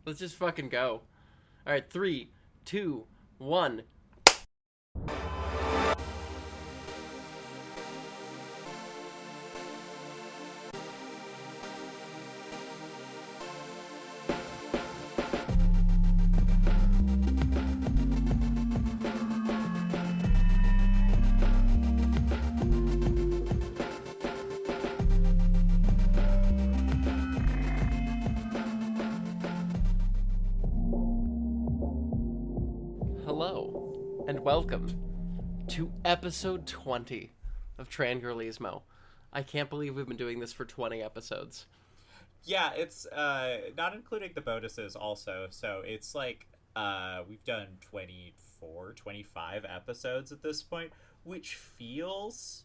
Let's just fucking go. All right, 3, 2, 1. Hello, and welcome to episode 20 of Trangirlismo. I can't believe we've been doing this for 20 episodes. Yeah, it's not including the bonuses also. So it's like we've done 24, 25 episodes at this point, which feels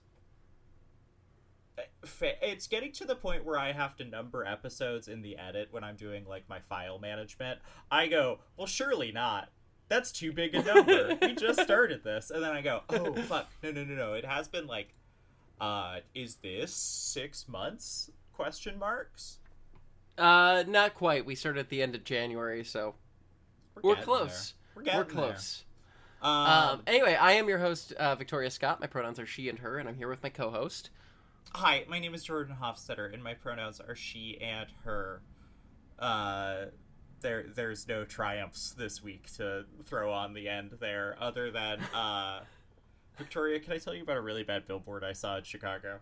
it's getting to the point where I have to number episodes in the edit when I'm doing like my file management. I go, well, surely not. That's too big a number. We just started this. And then I go, oh, fuck. No. It has been like, is this 6 months? Question marks? Not quite. We started at the end of January, so we're close. We're close. Anyway, I am your host, Victoria Scott. My pronouns are she and her, and I'm here with my co-host. Hi, my name is Jordan Hofstetter, and my pronouns are she and her. There's no triumphs this week to throw on the end there, other than, Victoria, can I tell you about a really bad billboard I saw in Chicago?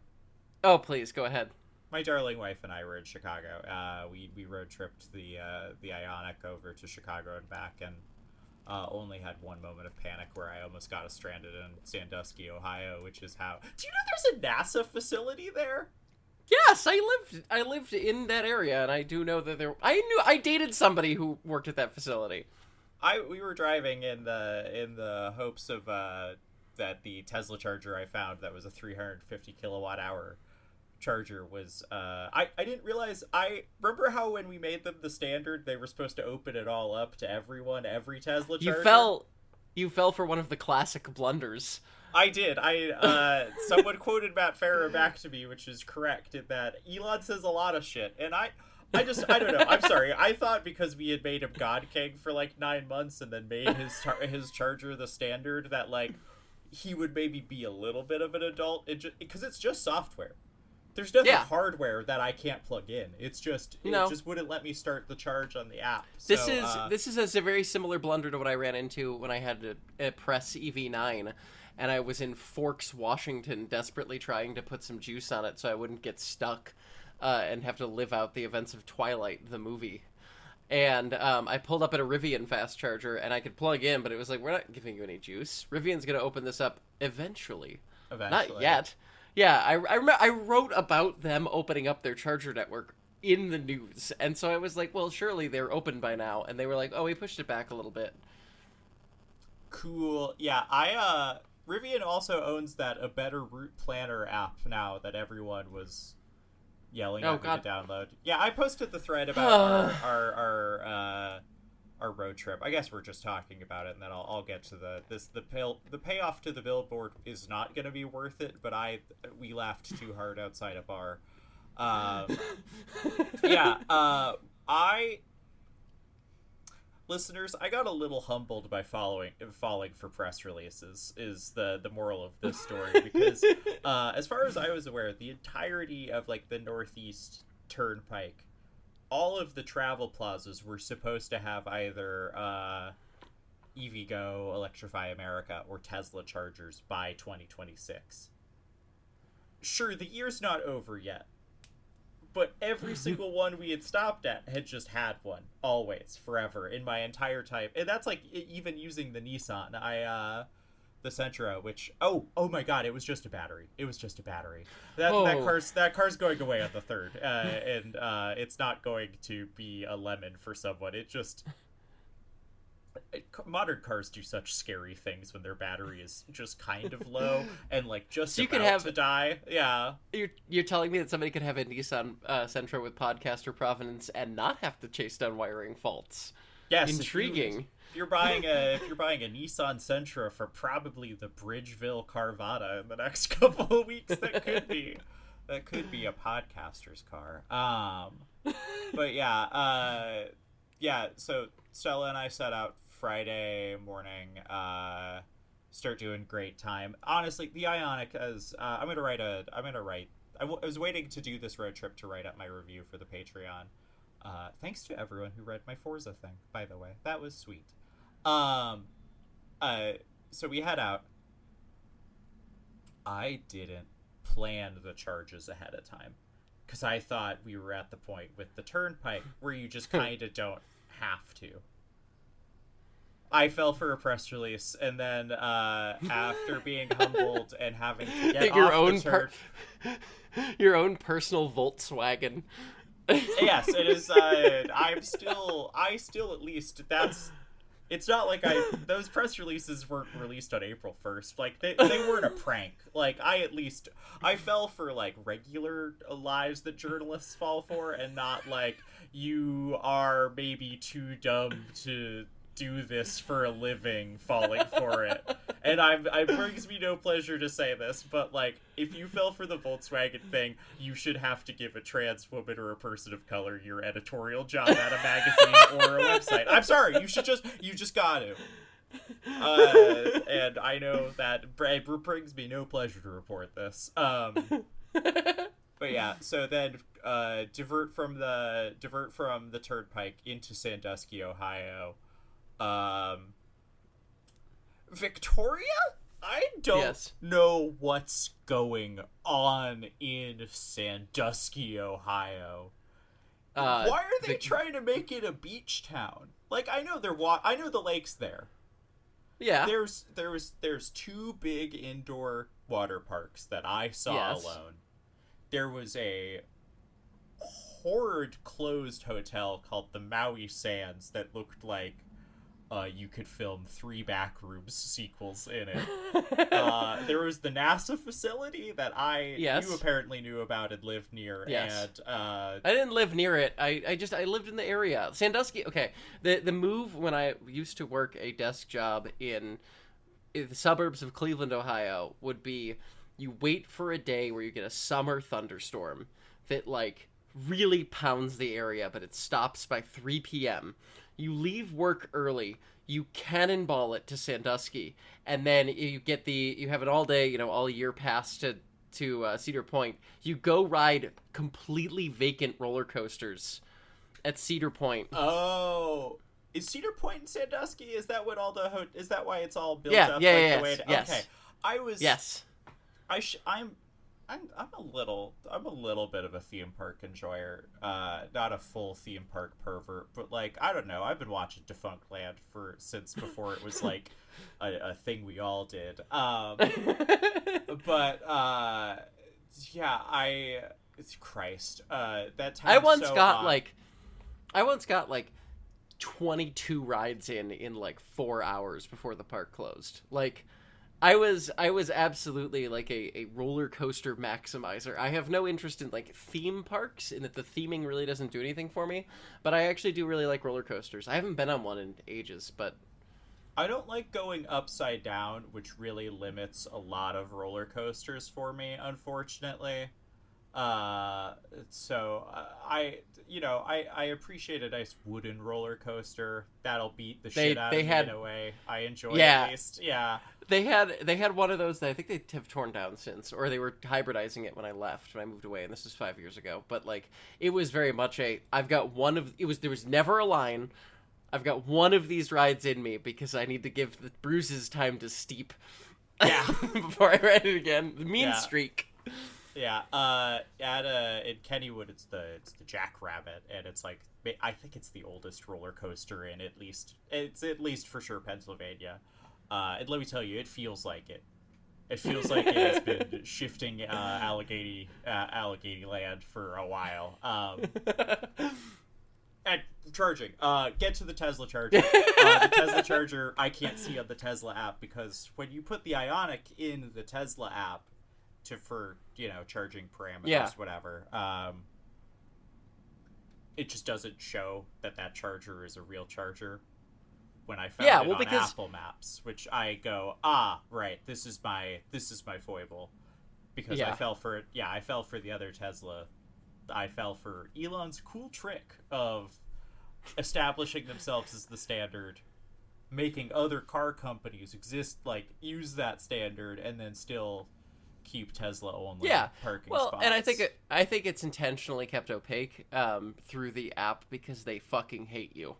Oh, please, go ahead. My darling wife and I were in Chicago. We road tripped the Ioniq over to Chicago and back, and only had one moment of panic where I almost got us stranded in Sandusky, Ohio, which is how... Do you know there's a NASA facility there? Yes, I lived in that area, and I do know that I dated somebody who worked at that facility. We were driving in the hopes of that the Tesla charger I found that was a 350 kilowatt hour charger was I didn't realize. I remember how when we made them the standard, they were supposed to open it all up to every Tesla charger. You fell for one of the classic blunders. I did. Someone quoted Matt Farah back to me, which is correct, in that Elon says a lot of shit, and I don't know. I'm sorry. I thought because we had made him God King for like 9 months and then made his charger the standard, that like he would maybe be a little bit of an adult. Because it's just software. There's nothing hardware that I can't plug in. It just wouldn't let me start the charge on the app. This is a very similar blunder to what I ran into when I had to press EV9. And I was in Forks, Washington, desperately trying to put some juice on it so I wouldn't get stuck and have to live out the events of Twilight, the movie. And I pulled up at a Rivian fast charger, and I could plug in, but it was like, we're not giving you any juice. Rivian's going to open this up eventually. Not yet. Yeah, I wrote about them opening up their charger network in the news. And so I was like, well, surely they're open by now. And they were like, oh, we pushed it back a little bit. Cool. Yeah, Rivian also owns that A Better Route Planner app now that everyone was yelling at me to download. Yeah, I posted the thread about our road trip. I guess we're just talking about it, and then I'll get to the payoff to the billboard is not going to be worth it, but we laughed too hard outside a bar. Listeners, I got a little humbled by falling for press releases, is the moral of this story, because as far as I was aware, the entirety of like the Northeast Turnpike, all of the travel plazas were supposed to have either EVgo, Electrify America, or Tesla chargers by 2026. Sure, the year's not over yet, but every single one we had stopped at had just had one, always, forever, in my entire time. And that's like even using the Nissan, the Sentra, which oh my god, it was just a battery. That car's going away on the 3rd, and it's not going to be a lemon for someone. Modern cars do such scary things when their battery is just kind of low and like just so about to die. Yeah, you're telling me that somebody could have a Nissan Sentra with podcaster provenance and not have to chase down wiring faults. Yes, intriguing. If you're buying a Nissan Sentra for probably the Bridgeville Carvana in the next couple of weeks, that could be a podcaster's car. But yeah, so Stella and I set out Friday morning, start doing great time. Honestly, the Ioniq is, I was waiting to do this road trip to write up my review for the Patreon. Thanks to everyone who read my Forza thing, by the way. That was sweet. So we head out. I didn't plan the charges ahead of time, because I thought we were at the point with the turnpike where you just kind of don't have to. I fell for a press release, and then after being humbled and having to get your own personal Volkswagen. Yes, it is. I still at least it's not like those press releases weren't released on April 1st. Like, they weren't a prank. Like, I fell for, like, regular lies that journalists fall for, and not, like, you are maybe too dumb to do this for a living falling for it. And it brings me no pleasure to say this, but, like, if you fell for the Volkswagen thing, you should have to give a trans woman or a person of color your editorial job at a magazine or a website. I'm sorry, you just got to. And I know that it brings me no pleasure to report this. But yeah, so then divert from the turnpike into Sandusky, Ohio. Victoria? I don't know what's going on in Sandusky, Ohio. Why are they trying to make it a beach town? Like, I know I know the lake's there. Yeah. There's two big indoor water parks that I saw alone. There was a horrid closed hotel called the Maui Sands that looked like you could film 3 Backrooms sequels in it. There was the NASA facility that you apparently knew about and lived near. Yes. And I didn't live near it. I lived in the area. Sandusky. Okay. The move when I used to work a desk job in the suburbs of Cleveland, Ohio, would be you wait for a day where you get a summer thunderstorm that, like, really pounds the area, but it stops by 3 p.m. You leave work early, you cannonball it to Sandusky, and then you have an all day, all year pass to Cedar Point. You go ride completely vacant roller coasters at Cedar Point. Oh, is Cedar Point in Sandusky? Is that what is that why it's all built up? Yeah, the way yes. Okay, Yes. I'm a little bit of a theme park enjoyer, not a full theme park pervert, but, like, I don't know. I've been watching Defunct Land since before it was like a thing we all did. But yeah, Christ, that time. I once got like 22 rides in like 4 hours before the park closed. Like, I was absolutely like a roller coaster maximizer. I have no interest in, like, theme parks, in that the theming really doesn't do anything for me, but I actually do really like roller coasters. I haven't been on one in ages, but I don't like going upside down, which really limits a lot of roller coasters for me, unfortunately. So I appreciate a nice wooden roller coaster that'll beat the shit out of me in a way I enjoy, at least. Yeah. They had one of those that I think they have torn down since, or they were hybridizing it when I left, when I moved away, and this was 5 years ago. But, like, it was very much there was never a line. I've got one of these rides in me because I need to give the bruises time to steep. Yeah. Before I ride it again. The mean streak. Yeah, in Kennywood, it's the Jackrabbit, and it's like, I think it's the oldest roller coaster in at least for sure Pennsylvania. And let me tell you, it feels like it. It feels like it has been shifting Allegheny land for a while. And charging. Get to the Tesla charger. The Tesla charger I can't see on the Tesla app, because when you put the Ioniq in the Tesla app for charging parameters, whatever, it just doesn't show that charger is a real charger when I found it on Apple Maps, which I go, right, this is my foible, because I fell for it. Yeah, I fell for the other Tesla. I fell for Elon's cool trick of establishing themselves as the standard, making other car companies use that standard, and then still keep Tesla only parking spots. And I think it's intentionally kept opaque through the app because they fucking hate you.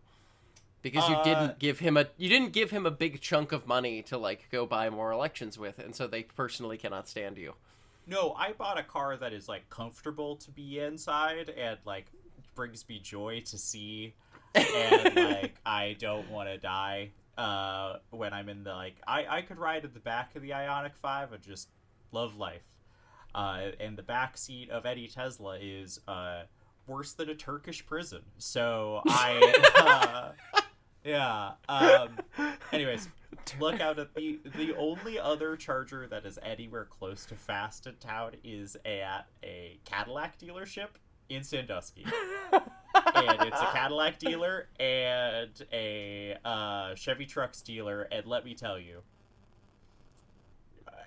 Because you didn't give him a big chunk of money to like go buy more elections with, and so they personally cannot stand you. No, I bought a car that is like comfortable to be inside and like brings me joy to see, and like I don't want to die when I'm in the I could ride in the back of the Ioniq 5 and just love life. And the back seat of any Tesla is worse than a Turkish prison. So I yeah. Anyways, look out at the only other charger that is anywhere close to fast in town is at a Cadillac dealership in Sandusky. And it's a Cadillac dealer and a Chevy Trucks dealer, and let me tell you,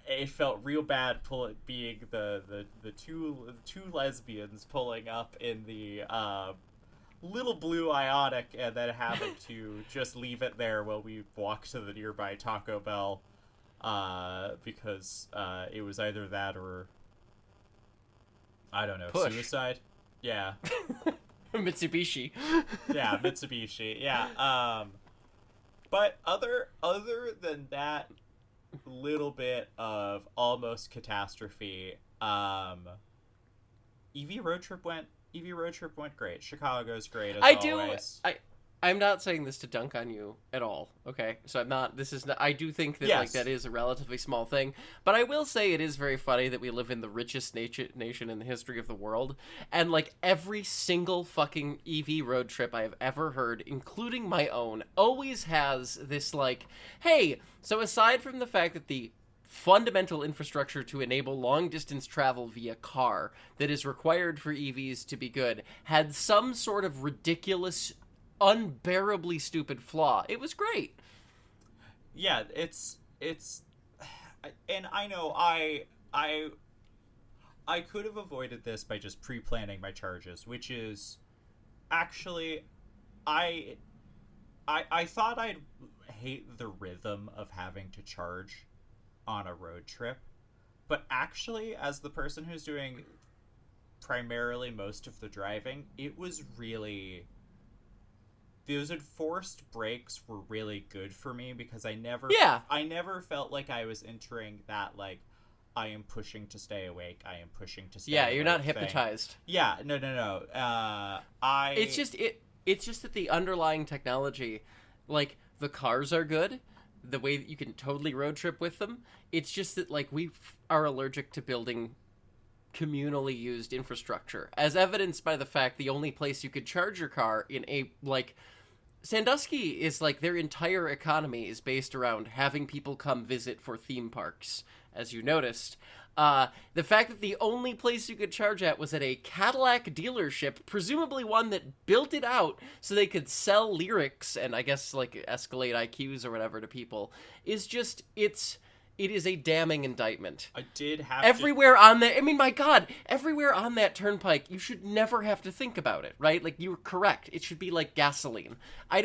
it felt real bad being the two lesbians pulling up in the little blue Ioniq and then having to just leave it there while we walk to the nearby Taco Bell because it was either that or I don't know, Push. Suicide. Yeah. Mitsubishi. Yeah, Mitsubishi. Yeah. But other than that little bit of almost catastrophe, EV road trip went great. Chicago's great as always. I'm not saying this to dunk on you at all, okay? So I'm not, I do think that, like, that is a relatively small thing, but I will say it is very funny that we live in the richest nation in the history of the world, and, like, every single fucking EV road trip I have ever heard, including my own, always has this, like, hey, so aside from the fact that the fundamental infrastructure to enable long-distance travel via car that is required for EVs to be good had some sort of ridiculous, unbearably stupid flaw. It was great. Yeah, it's and I know I could have avoided this by just pre-planning my charges, which is actually I thought I'd hate the rhythm of having to charge on a road trip, but actually, as the person who's doing primarily most of the driving, it was really, those enforced breaks were really good for me because I never felt like I was entering that, like, I am pushing to stay awake, I am pushing to stay awake you're not hypnotized thing. Yeah, no. It's just that the underlying technology, like, the cars are good, the way that you can totally road trip with them. It's just that, like, we are allergic to building communally used infrastructure, as evidenced by the fact the only place you could charge your car in a, like, Sandusky is, like, their entire economy is based around having people come visit for theme parks, as you noticed. The fact that the only place you could charge at was at a Cadillac dealership, presumably one that built it out so they could sell lyrics and I guess, like, escalate IQs or whatever to people, is just, it is a damning indictment. I did have everywhere on that. I mean, my God, everywhere on that turnpike, you should never have to think about it, right? Like, you're correct. It should be like gasoline. I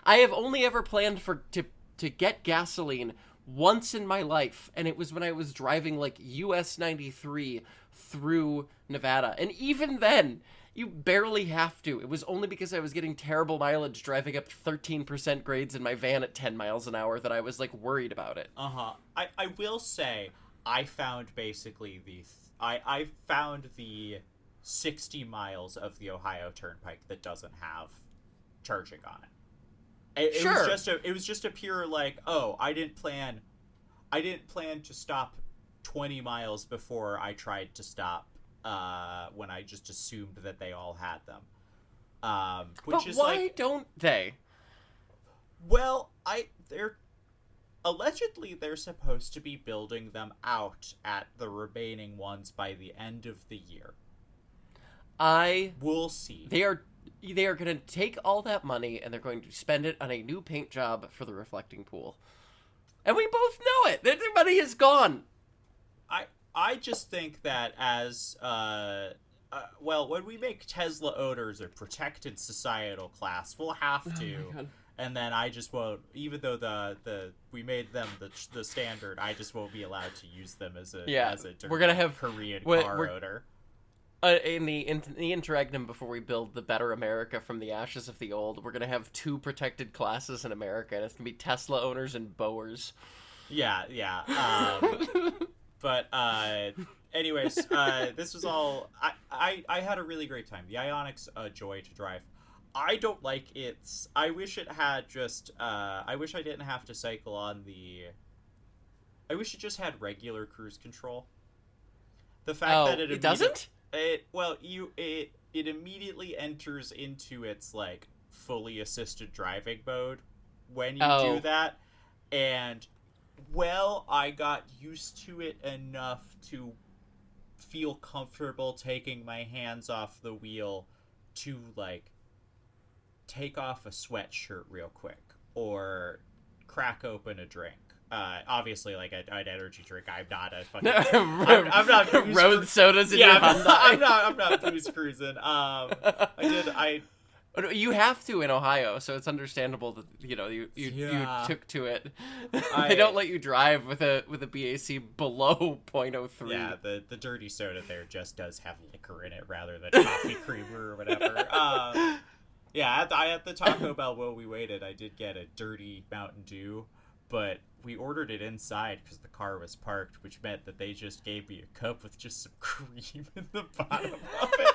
have only ever planned to get gasoline once in my life, and it was when I was driving, like, US 93 through Nevada. And even then, you barely have to. It was only because I was getting terrible mileage driving up 13% grades in my van at 10 miles an hour that I was, like, worried about it. I will say, I found basically I found the 60 miles of the Ohio Turnpike that doesn't have charging on it. It was just a pure, like, oh, I didn't plan to stop 20 miles before I tried to stop when I just assumed that they all had them. But why don't they? Well, allegedly they're supposed to be building them out at the remaining ones by the end of the year. We'll see. They are going to take all that money and they're going to spend it on a new paint job for the reflecting pool. And we both know it. Their money is gone. I just think that as well, when we make Tesla owners a protected societal class, we'll have to. Oh my God. And then I just won't, even though we made them the standard, I just won't be allowed to use them as a we're gonna have Korean car owner. In the interregnum before we build the better America from the ashes of the old, we're gonna have 2 protected classes in America, and it's gonna be Tesla owners and Boers. Yeah. But anyways, this was all. I had a really great time. The Ioniq's a joy to drive. I don't like its. I wish it had just. I wish I didn't have to cycle on the. I wish it just had regular cruise control. The fact that it doesn't. It immediately enters into its like fully assisted driving mode when you do that, and I got used to it enough to feel comfortable taking my hands off the wheel to like take off a sweatshirt real quick or crack open a drink. Obviously, like an energy drink. I'm not a fucking. I'm not road sodas in your Hyundai. I'm not booze cruising. You have to in Ohio, so it's understandable that you took to it. They don't let you drive with a BAC below 0.03. Yeah, the dirty soda there just does have liquor in it rather than coffee creamer or whatever. Yeah, at the Taco Bell while we waited, I did get a dirty Mountain Dew, but we ordered it inside because the car was parked, which meant that they just gave me a cup with just some cream in the bottom of it,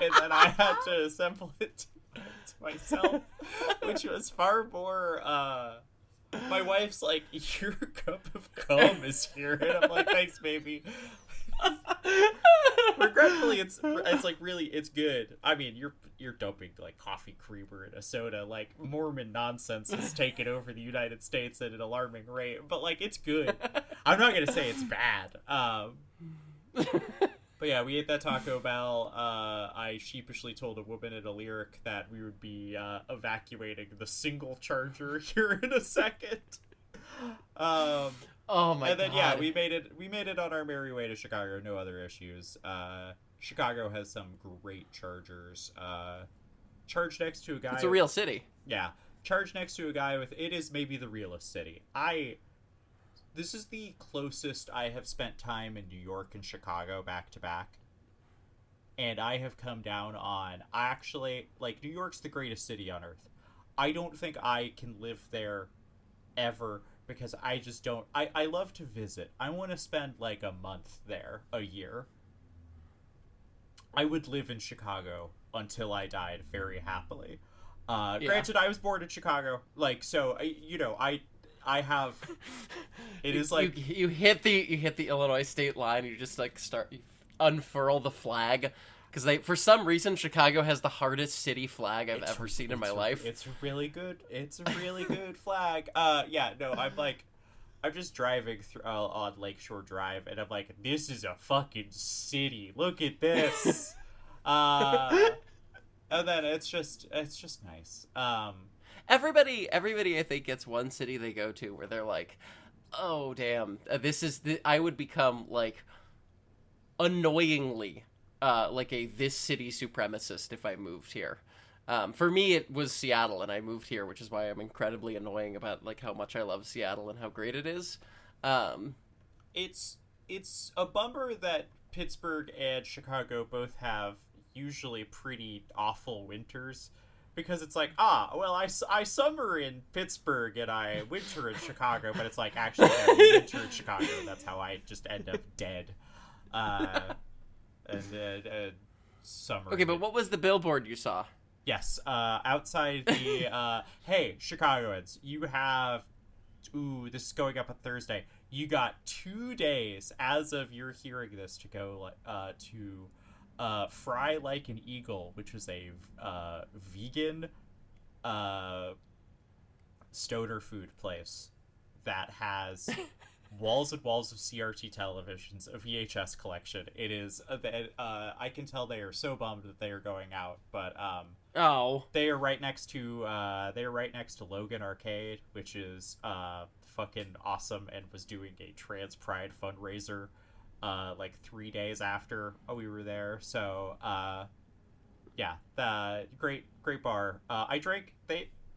and then I had to assemble it to myself, which was far more. My wife's like, "Your cup of cum is here," and I'm like, "Thanks, baby." Regretfully, it's like really it's good. I mean, you're dumping like coffee creamer in a soda. Like Mormon nonsense has taken over the United States at an alarming rate, but like it's good. I'm not gonna say it's bad. But yeah, we ate that Taco Bell. I sheepishly told a woman in a lyric that we would be evacuating the single charger here in a second. Oh my god. And then yeah, we made it on our merry way to Chicago, no other issues. Chicago has some great chargers. Charge next to a guy. It's a real city. Yeah. Charge next to a guy with it is maybe the realest city. This is the closest I have spent time in New York and Chicago back to back. And I have come down on actually like New York's the greatest city on earth. I don't think I can live there ever because I just don't. I love to visit. I want to spend like a month there a year. I would live in Chicago until I died very happily. Granted, I was born in Chicago, like so. I have. It is like you hit the Illinois state line. You just like unfurl the flag. Because for some reason, Chicago has the hardest city flag I've ever seen in my life. It's really good. It's a really good flag. Yeah, no, I'm just driving through on Lakeshore Drive, and I'm like, this is a fucking city. Look at this. And then it's just nice. Everybody, I think gets one city they go to where they're like, oh damn, I would become like annoyingly. Like this city supremacist if I moved here. For me, it was Seattle, and I moved here, which is why I'm incredibly annoying about like how much I love Seattle and how great it is. It's a bummer that Pittsburgh and Chicago both have usually pretty awful winters, because it's like I summer in Pittsburgh and I winter in Chicago, but it's like actually winter in Chicago. That's how I just end up dead. And summer. Okay, but what was the billboard you saw? Yes, outside the hey, Chicagoans, you have this is going up on Thursday. You got 2 days as of you're hearing this to go to Fry Like an Eagle, which is a vegan stoner food place that has walls and walls of CRT televisions, a VHS collection. It is I can tell they are so bummed that they are going out, but they are right next to Logan Arcade, which is fucking awesome and was doing a trans pride fundraiser like 3 days after we were there. So yeah, the great bar. I drank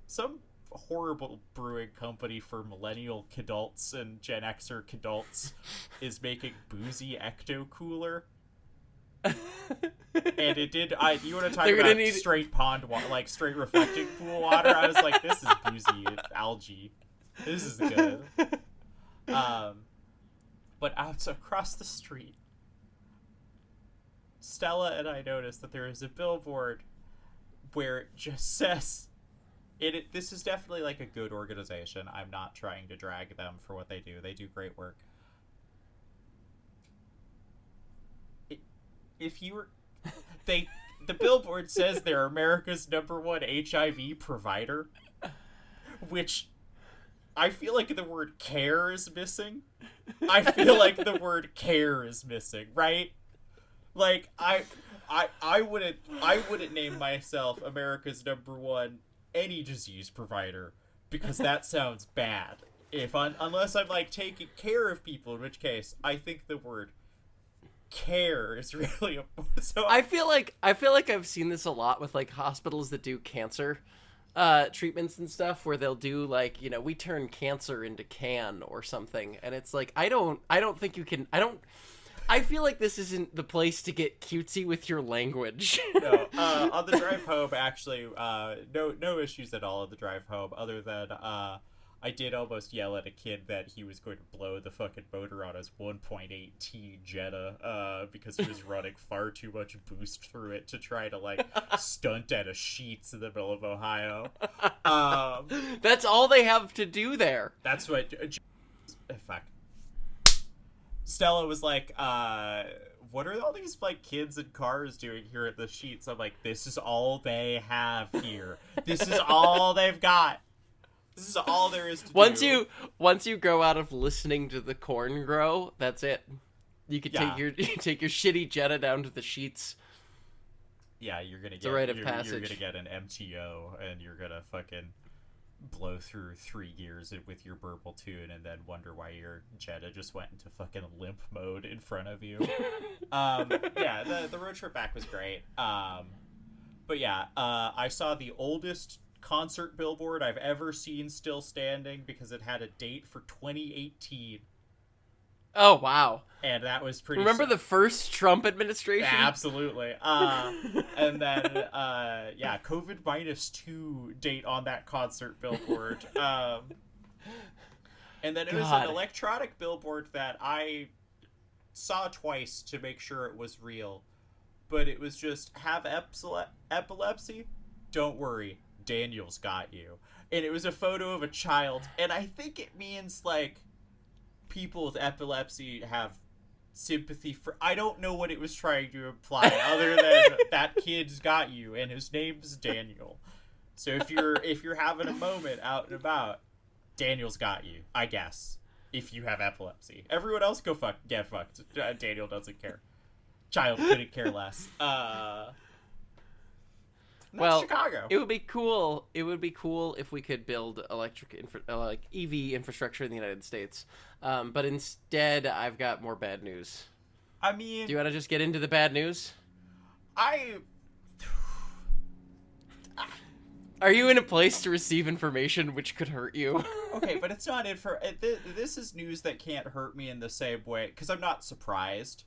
some horrible brewing company for millennial kidults and Gen Xer kidults is making boozy ecto cooler. And it did. You want to talk about straight pond water, like straight reflecting pool water? I was like, this is boozy algae. This is good. But out across the street, Stella and I noticed that there is a billboard where it just says, this is definitely like a good organization. I'm not trying to drag them for what they do. They do great work. If you were, the billboard says they're America's #1 HIV provider, which I feel like the word care is missing. I feel like the word care is missing, right? Like I wouldn't name myself America's #1 any disease provider because that sounds bad. Unless I'm like taking care of people, in which case I think the word care is really important. So I feel like I've seen this a lot with like hospitals that do cancer treatments and stuff, where they'll do like, you know, we turn cancer into can or something, and it's like I don't think you can. I feel like this isn't the place to get cutesy with your language. No, on the drive home, actually, no issues at all on the drive home, other than I did almost yell at a kid that he was going to blow the fucking motor on his 1.8T Jetta because he was running far too much boost through it to try to, like, stunt at a Sheetz in the middle of Ohio. That's all they have to do there. That's what... Fuck. Stella was like, what are all these, like, kids and cars doing here at the Sheetz? I'm like, this is all they have here. This is all they've got. This is all there is to do. Once you grow out of listening to the corn grow, that's it. You could take your shitty Jetta down to the Sheetz. Yeah, you're gonna get a rite of passage. You're gonna get an MTO, and you're gonna fucking blow through 3 gears with your burble tune, and then wonder why your Jetta just went into fucking limp mode in front of you. Yeah, the road trip back was great. But yeah, I saw the oldest concert billboard I've ever seen still standing because it had a date for 2018. Oh, wow. And that was pretty... Remember the first Trump administration? Yeah, absolutely. And then, yeah, COVID -2 date on that concert billboard. And then it was an electronic billboard that I saw twice to make sure it was real. But it was just, have epilepsy? Don't worry. Daniel's got you. And it was a photo of a child, and I think it means like people with epilepsy have sympathy for... I don't know what it was trying to imply other than that kid's got you and his name's Daniel. So if you're having a moment out and about, Daniel's got you, I guess, if you have epilepsy. Everyone else get fucked. Daniel doesn't care. Child couldn't care less. Well, Chicago. It would be cool. It would be cool if we could build like EV infrastructure in the United States. But instead, I've got more bad news. I mean, do you want to just get into the bad news? Are you in a place to receive information which could hurt you? Okay, but it's not this is news that can't hurt me in the same way, because I'm not surprised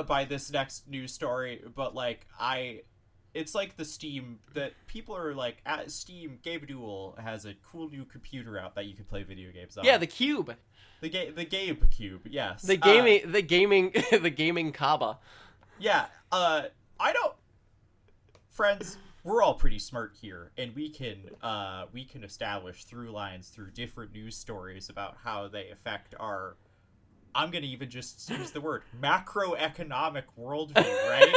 by this next news story. But like it's like the Steam that people are like at Steam. Gabe Newell has a cool new computer out that you can play video games on. Yeah, the Cube. The Gabe Cube, yes. The gaming Kaba. Yeah, friends, we're all pretty smart here, and we can establish through lines through different news stories about how they affect our... I'm gonna even just use the word macroeconomic worldview, right?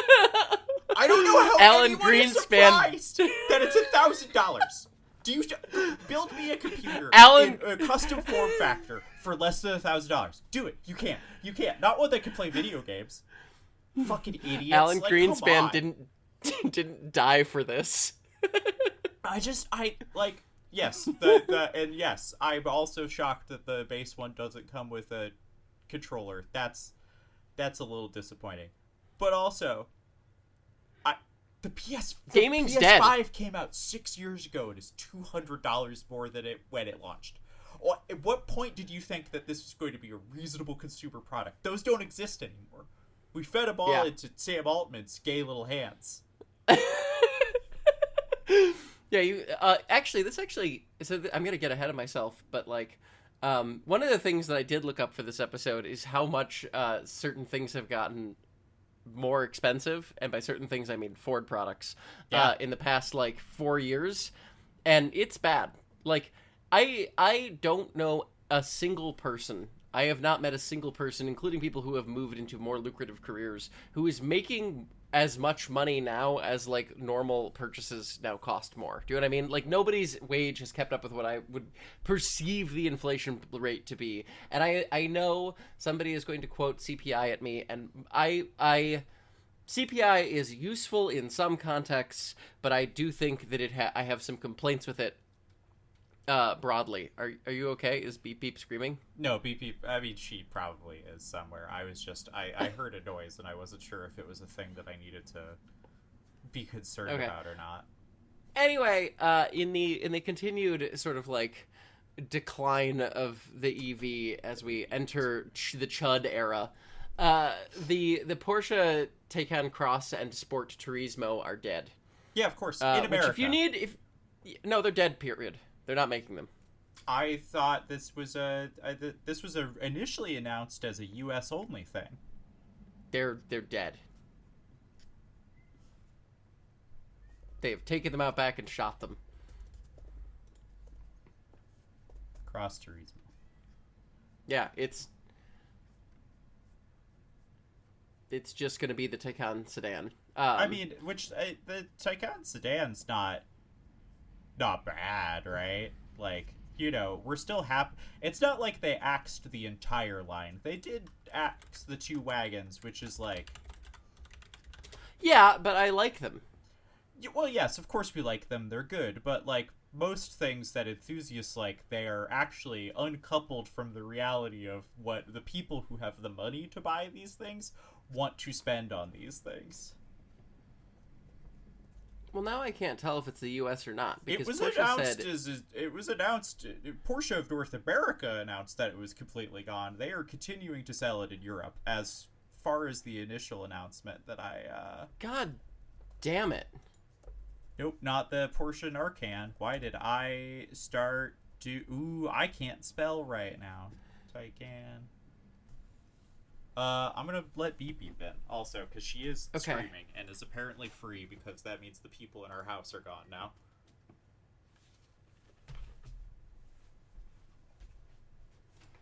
I don't know how Alan anyone is surprised that it's $1,000. Do you build me a computer in a custom form factor for less than $1,000? Do it. You can't. Not one that can play video games. Fucking idiots. Alan like, Greenspan didn't die for this. Yes, and yes, I'm also shocked that the base one doesn't come with a controller. That's that's a little disappointing. But also, the Gaming's PS5 dead. came out 6 years ago and is $200 more than it when it launched. At what point did you think that this was going to be a reasonable consumer product? Those don't exist anymore. We fed them all into Sam Altman's gay little hands. Yeah, you actually so I'm gonna get ahead of myself, but like one of the things that I did look up for this episode is how much certain things have gotten more expensive, and by certain things I mean Ford products, in the past like 4 years, and it's bad. Like I don't know a single person. I have not met a single person, including people who have moved into more lucrative careers, who is making as much money now as like normal purchases now cost more. Do you know what I mean? Like nobody's wage has kept up with what I would perceive the inflation rate to be. And I know somebody is going to quote CPI at me, and I CPI is useful in some contexts, but I do think that I have some complaints with it broadly. Are you okay? Is Beep Beep screaming? No, Beep Beep. I mean, she probably is somewhere. I was just I heard a noise and I wasn't sure if it was a thing that I needed to be concerned about or not. Anyway, in the continued sort of like decline of the EV as we enter the Chud era, the Porsche Taycan Cross and Sport Turismo are dead. Yeah, of course. In America. Which no, they're dead. Period. They're not making them. I thought this was initially announced as a U.S. only thing. They're dead. They have taken them out back and shot them. Cross Turismo. Yeah, it's just going to be the Taycan sedan. I mean, the Taycan sedan's not bad, right? Like, you know, we're still happy. It's not like they axed the entire line. They did axe the two wagons, which is like... Yeah, but I like them. Well, yes, of course we like them. They're good. But, like, most things that enthusiasts like, they are actually uncoupled from the reality of what the people who have the money to buy these things want to spend on these things. Well, now I can't tell if it's the U.S. or not. It was announced. Porsche of North America announced that it was completely gone. They are continuing to sell it in Europe, as far as the initial announcement that I. God damn it! Nope, not the Porsche Narcan. Why did I start to? Ooh, I can't spell right now. Taycan. I'm gonna let Beep Beep in also because she is streaming and is apparently free because that means the people in our house are gone now.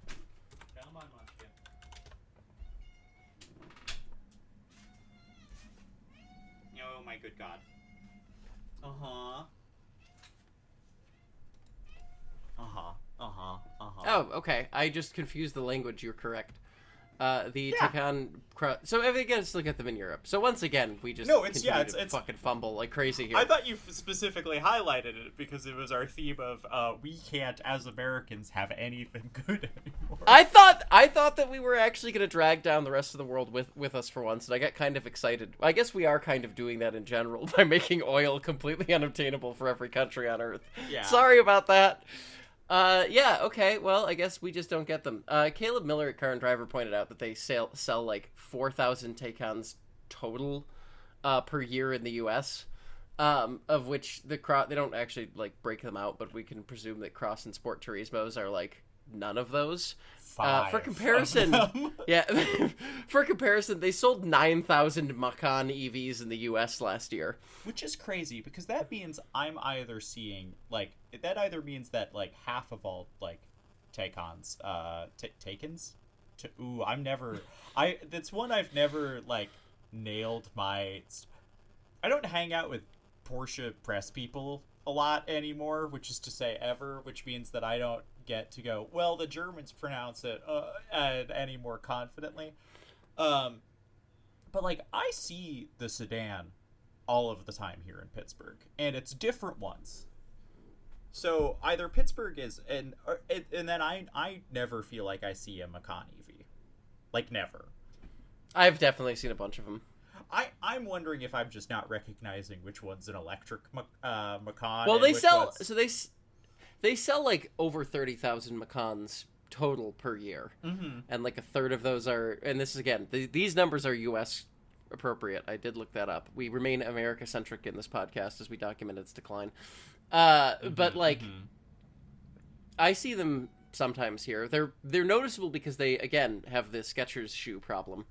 Come on, Munchkin. Oh my good God. Oh, okay. I just confused the language. You're correct. Taycan. So everything gets to look at them in Europe. So once again, we just continue to fucking fumble like crazy here. I thought you specifically highlighted it because it was our theme of we can't as Americans have anything good anymore. I thought that we were actually going to drag down the rest of the world with us for once, and I got kind of excited. I guess we are kind of doing that in general by making oil completely unobtainable for every country on Earth. Yeah. Sorry about that. Yeah, okay, well, I guess we just don't get them. Caleb Miller at Car and Driver pointed out that they sell like 4,000 Taycans total per year in the U.S., of which they don't actually, like, break them out, but we can presume that Cross and Sport Turismos are, like, none of those. For comparison, yeah, for comparison, they sold 9,000 Macan EVs in the U.S. last year. Which is crazy, because that means I'm either seeing, like, that either means that, like, half of all, like, Taycans, Taycans? That's one I've never, like, nailed my... I don't hang out with Porsche press people a lot anymore, which is to say ever, which means that I don't get to go, well, the Germans pronounce it any more confidently. But, like, I see the sedan all of the time here in Pittsburgh, and it's different ones. So either Pittsburgh is, and then I never feel like I see a Macan EV. Like, never. I've definitely seen a bunch of them. I'm wondering if I'm just not recognizing which one's an electric Macan. Well, and they which sell one's... so they sell like over 30,000 Macans total per year, and like a third of those are. And this is again, these numbers are U.S. appropriate. I did look that up. We remain America centric in this podcast as we document its decline. But like, I see them sometimes here. They're noticeable because they again have the Skechers shoe problem,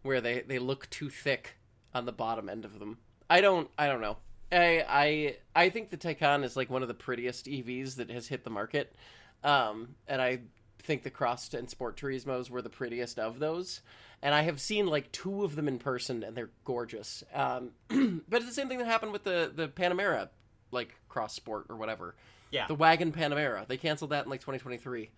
where they look too thick on the bottom end of them. I don't know. I think the Taycan is like one of the prettiest EVs that has hit the market, and I think the Cross and Sport Turismos were the prettiest of those. And I have seen like 2 of them in person, and they're gorgeous. But it's the same thing that happened with the Panamera, like Cross Sport or whatever. Yeah. The wagon Panamera. They canceled that in like 2023.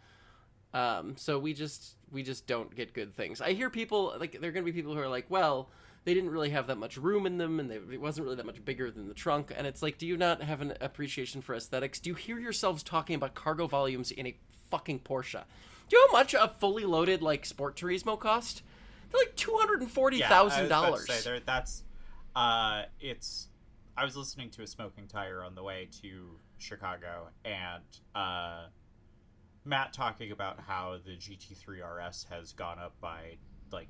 So we just don't get good things. I hear people like there are going to be people who are like, well, they didn't really have that much room in them, and it wasn't really that much bigger than the trunk. And it's like, do you not have an appreciation for aesthetics? Do you hear yourselves talking about cargo volumes in a fucking Porsche? Do you know how much a fully loaded like Sport Turismo cost? They're like $240,000. That's it's. I was listening to a Smoking Tire on the way to Chicago, and Matt talking about how the GT3 RS has gone up by like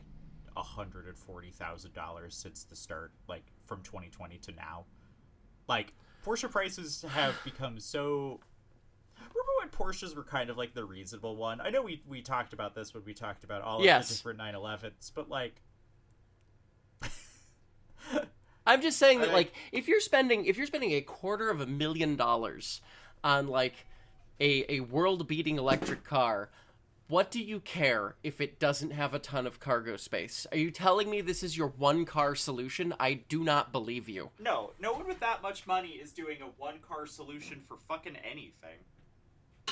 $140,000 since the start, like from 2020 to now. Like Porsche prices have become so. Remember when Porsches were kind of like the reasonable one? I know we talked about this when we talked about all of the different 911s, but like I'm just saying that like if you're spending $250,000 on like a world-beating electric car, what do you care if it doesn't have a ton of cargo space? Are you telling me this is your one-car solution? I do not believe you. No one with that much money is doing a one-car solution for fucking anything.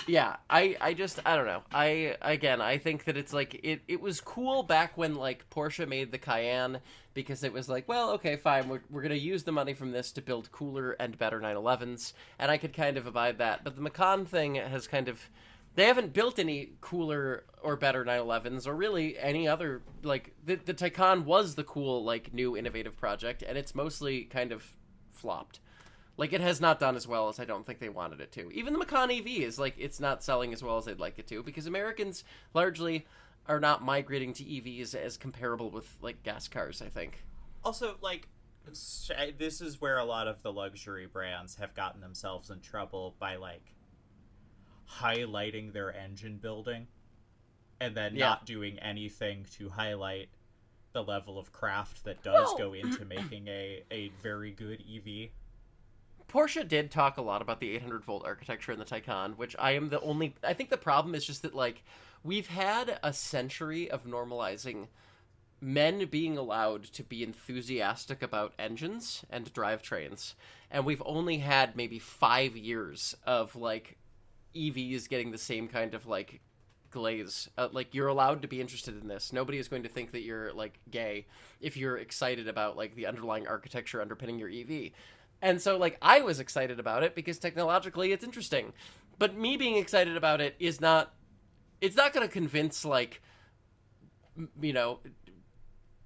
Yeah, I don't know. I think that it's like, it was cool back when, like, Porsche made the Cayenne, because it was like, well, okay, fine, we're going to use the money from this to build cooler and better 911s, and I could kind of abide that. But the Macan thing has kind of, they haven't built any cooler or better 911s, or really any other, like, the Taycan was the cool, like, new innovative project, and it's mostly kind of flopped. Like, it has not done as well as I don't think they wanted it to. Even the Macan EV is, like, it's not selling as well as they'd like it to, because Americans largely are not migrating to EVs as comparable with, like, gas cars, I think. Also, like, this is where a lot of the luxury brands have gotten themselves in trouble by, like, highlighting their engine building and then not doing anything to highlight the level of craft that does go into making a very good EV. Porsche did talk a lot about the 800-volt architecture in the Taycan, which I think the problem is just that, like, we've had a century of normalizing men being allowed to be enthusiastic about engines and drivetrains, and we've only had maybe 5 years of, like, EVs getting the same kind of, like, glaze. Like, you're allowed to be interested in this. Nobody is going to think that you're, like, gay if you're excited about, like, the underlying architecture underpinning your EV. And so, like, I was excited about it because technologically it's interesting. But me being excited about it is not... It's not going to convince, like, you know,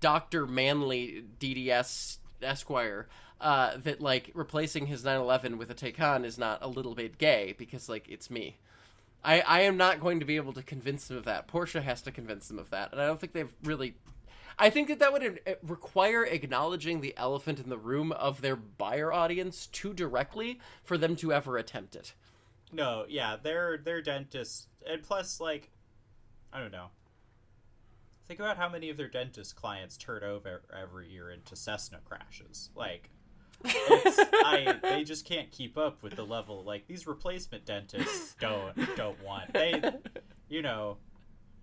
Dr. Manley DDS Esquire that, like, replacing his 911 with a Taycan is not a little bit gay because, like, it's me. I am not going to be able to convince them of that. Porsche has to convince them of that. And I don't think they've really... I think that would require acknowledging the elephant in the room of their buyer audience too directly for them to ever attempt it. No, yeah, they're dentists, and plus, like, I don't know. Think about how many of their dentist clients turn over every year into Cessna crashes. Like, they just can't keep up with the level. Like, these replacement dentists don't want. They, you know.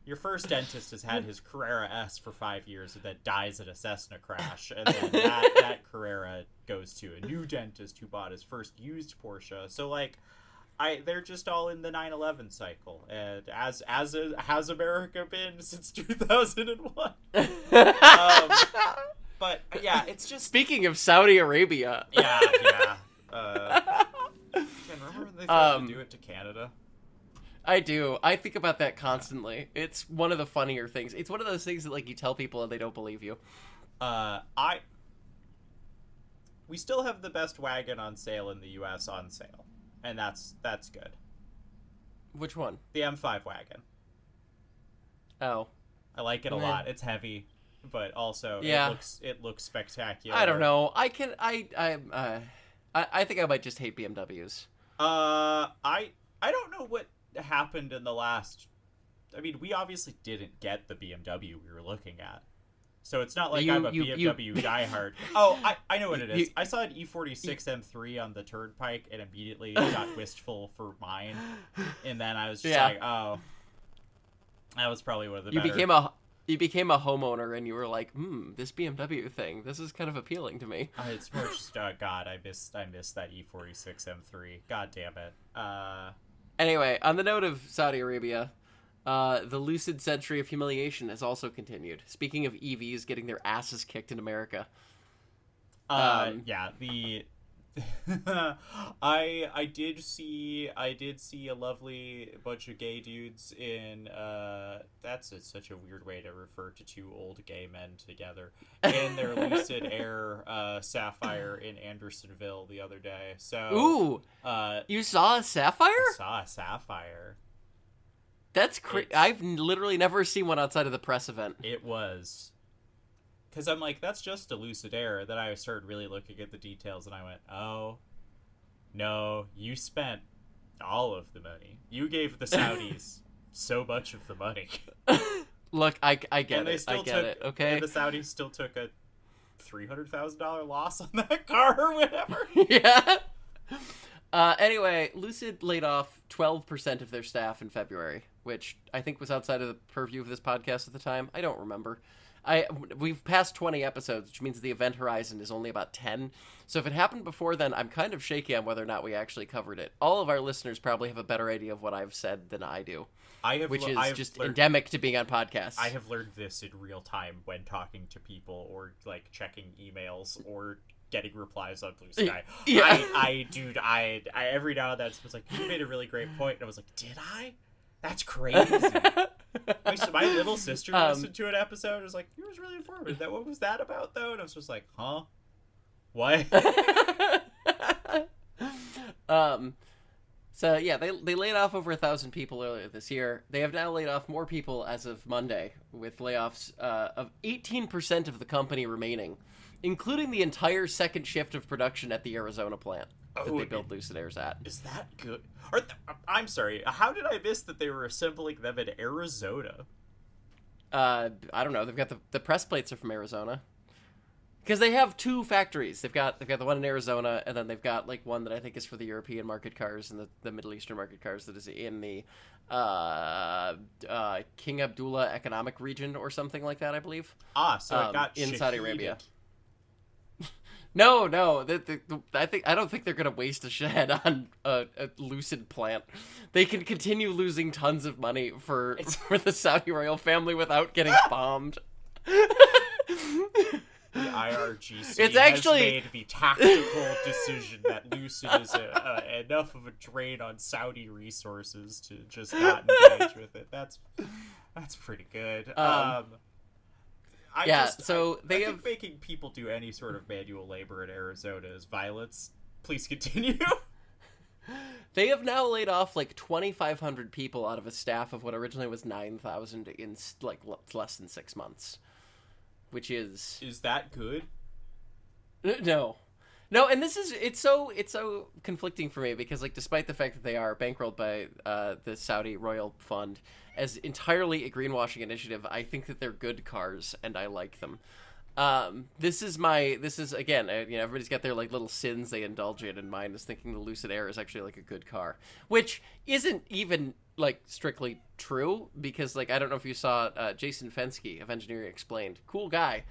Your first dentist has had his Carrera S for 5 years and then dies in a Cessna crash. And then that Carrera goes to a new dentist who bought his first used Porsche. So, like, they're just all in the 911 cycle. And has America been since 2001? But, yeah, it's just... Speaking of Saudi Arabia. Yeah. Remember when they tried to do it to Canada? I do. I think about that constantly. It's one of the funnier things. It's one of those things that like you tell people and they don't believe you. We still have the best wagon on sale in the U.S. on sale, and that's good. Which one? The M5 wagon. Oh, I like it a lot. It's heavy, but also it looks spectacular. I don't know. I think I might just hate BMWs. I don't know what happened in the last. I mean, we obviously didn't get the BMW we were looking at. So it's not like I'm a BMW diehard. Oh, I know what it is. I saw an E46 M3 on the Turnpike and immediately got wistful for mine. And then I was just like, oh, that was probably one of the better. You became a homeowner and you were like, this BMW thing, this is kind of appealing to me. It's more just, God, I missed that E46 M3. God damn it. Anyway, on the note of Saudi Arabia, the Lucid century of humiliation has also continued. Speaking of EVs getting their asses kicked in America. I did see a lovely bunch of gay dudes in such a weird way to refer to two old gay men together in their Lucid Air Sapphire in Andersonville the other day. So you saw a Sapphire? I saw a Sapphire. That's crazy. I've literally never seen one outside of the press event. It was. Because I'm like, that's just a Lucid Air. Then I started really looking at the details, and I went, oh, no, you spent all of the money. You gave the Saudis so much of the money. Look, I get it. I get it, okay? And the Saudis still took a $300,000 loss on that car or whatever. Yeah. Anyway, Lucid laid off 12% of their staff in February, which I think was outside of the purview of this podcast at the time. I don't remember. We've passed 20 episodes, which means the event horizon is only about 10. So if it happened before then, I'm kind of shaky on whether or not we actually covered it. All of our listeners probably have a better idea of what I've said than I do, which is just endemic to being on podcasts. I have learned this in real time when talking to people or like checking emails or getting replies on Blue Sky. Yeah. I every now and then was like, you made a really great point, and I was like, did I? That's crazy. My little sister listened to an episode and was like, it was really informative. What was that about, though? And I was just like, huh? What? So, yeah, they laid off over 1,000 people earlier this year. They have now laid off more people as of Monday, with layoffs of 18% of the company remaining, including the entire second shift of production at the Arizona plant that they built Lucid Airs at. Is that good? I'm sorry, how did I miss that they were assembling them in Arizona? I don't know. They've got the press plates are from Arizona. Because they have two factories. They've got the one in Arizona, and then they've got like one that I think is for the European market cars and the Middle Eastern market cars that is in the King Abdullah economic region or something like that, I believe. So it got in Shahid. Saudi Arabia. No. I don't think they're gonna waste a shed on a Lucid plant. They can continue losing tons of money for the Saudi royal family without getting bombed. The IRGC it's actually has made the tactical decision that Lucid is enough of a drain on Saudi resources to just not engage with it. That's pretty good. I think making people do any sort of manual labor in Arizona is violence. Please continue. They have now laid off like 2,500 people out of a staff of what originally was 9,000 in like less than 6 months. Which is that good? No, and it's so conflicting for me because like despite the fact that they are bankrolled by the Saudi Royal Fund as entirely a greenwashing initiative, I think that they're good cars and I like them. This is again, everybody's got their like little sins they indulge in, and mine is thinking the Lucid Air is actually like a good car, which isn't even like strictly true because like I don't know if you saw Jason Fensky of Engineering Explained, cool guy.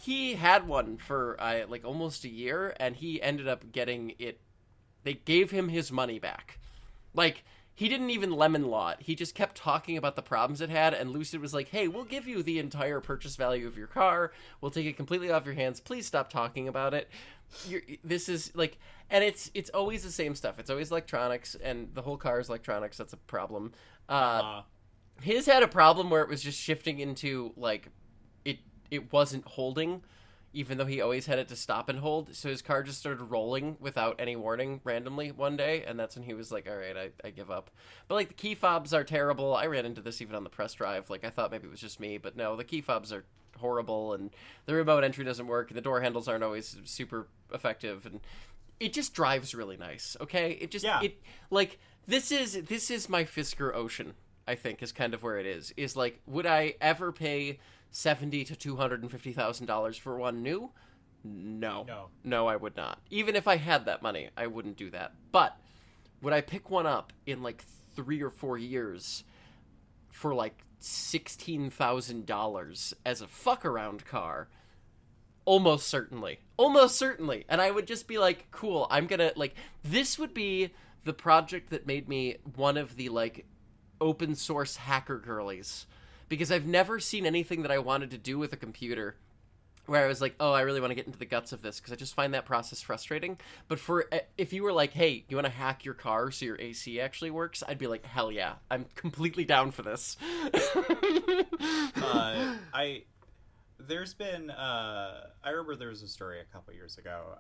He had one for like almost a year, and he ended up getting it. They gave him his money back. Like he didn't even lemon law it. He just kept talking about the problems it had, and Lucid was like, hey, we'll give you the entire purchase value of your car. We'll take it completely off your hands. Please stop talking about it. This is like, and it's always the same stuff. It's always electronics, and the whole car is electronics. That's a problem. His had a problem where it was just shifting into, like, it wasn't holding, even though he always had it to stop and hold. So his car just started rolling without any warning randomly one day, and that's when he was like, all right, I give up. But, like, the key fobs are terrible. I ran into this even on the press drive. Like, I thought maybe it was just me, but no, the key fobs are horrible, and the remote entry doesn't work, and the door handles aren't always super effective, and it just drives really nice, okay? It just, like, this is my Fisker Ocean, I think, is kind of where it is like, would I ever pay $70,000 to $250,000 for one new? No, I would not. Even if I had that money, I wouldn't do that. But would I pick one up in like 3 or 4 years for like $16,000 as a fuck around car? Almost certainly. And I would just be like, cool, I'm gonna, like, this would be the project that made me one of the, like, open source hacker girlies, because I've never seen anything that I wanted to do with a computer where I was like, oh, I really want to get into the guts of this, because I just find that process frustrating. But if you were like, hey, you want to hack your car so your AC actually works, I'd be like, hell yeah, I'm completely down for this. There's been I remember there was a story a couple years ago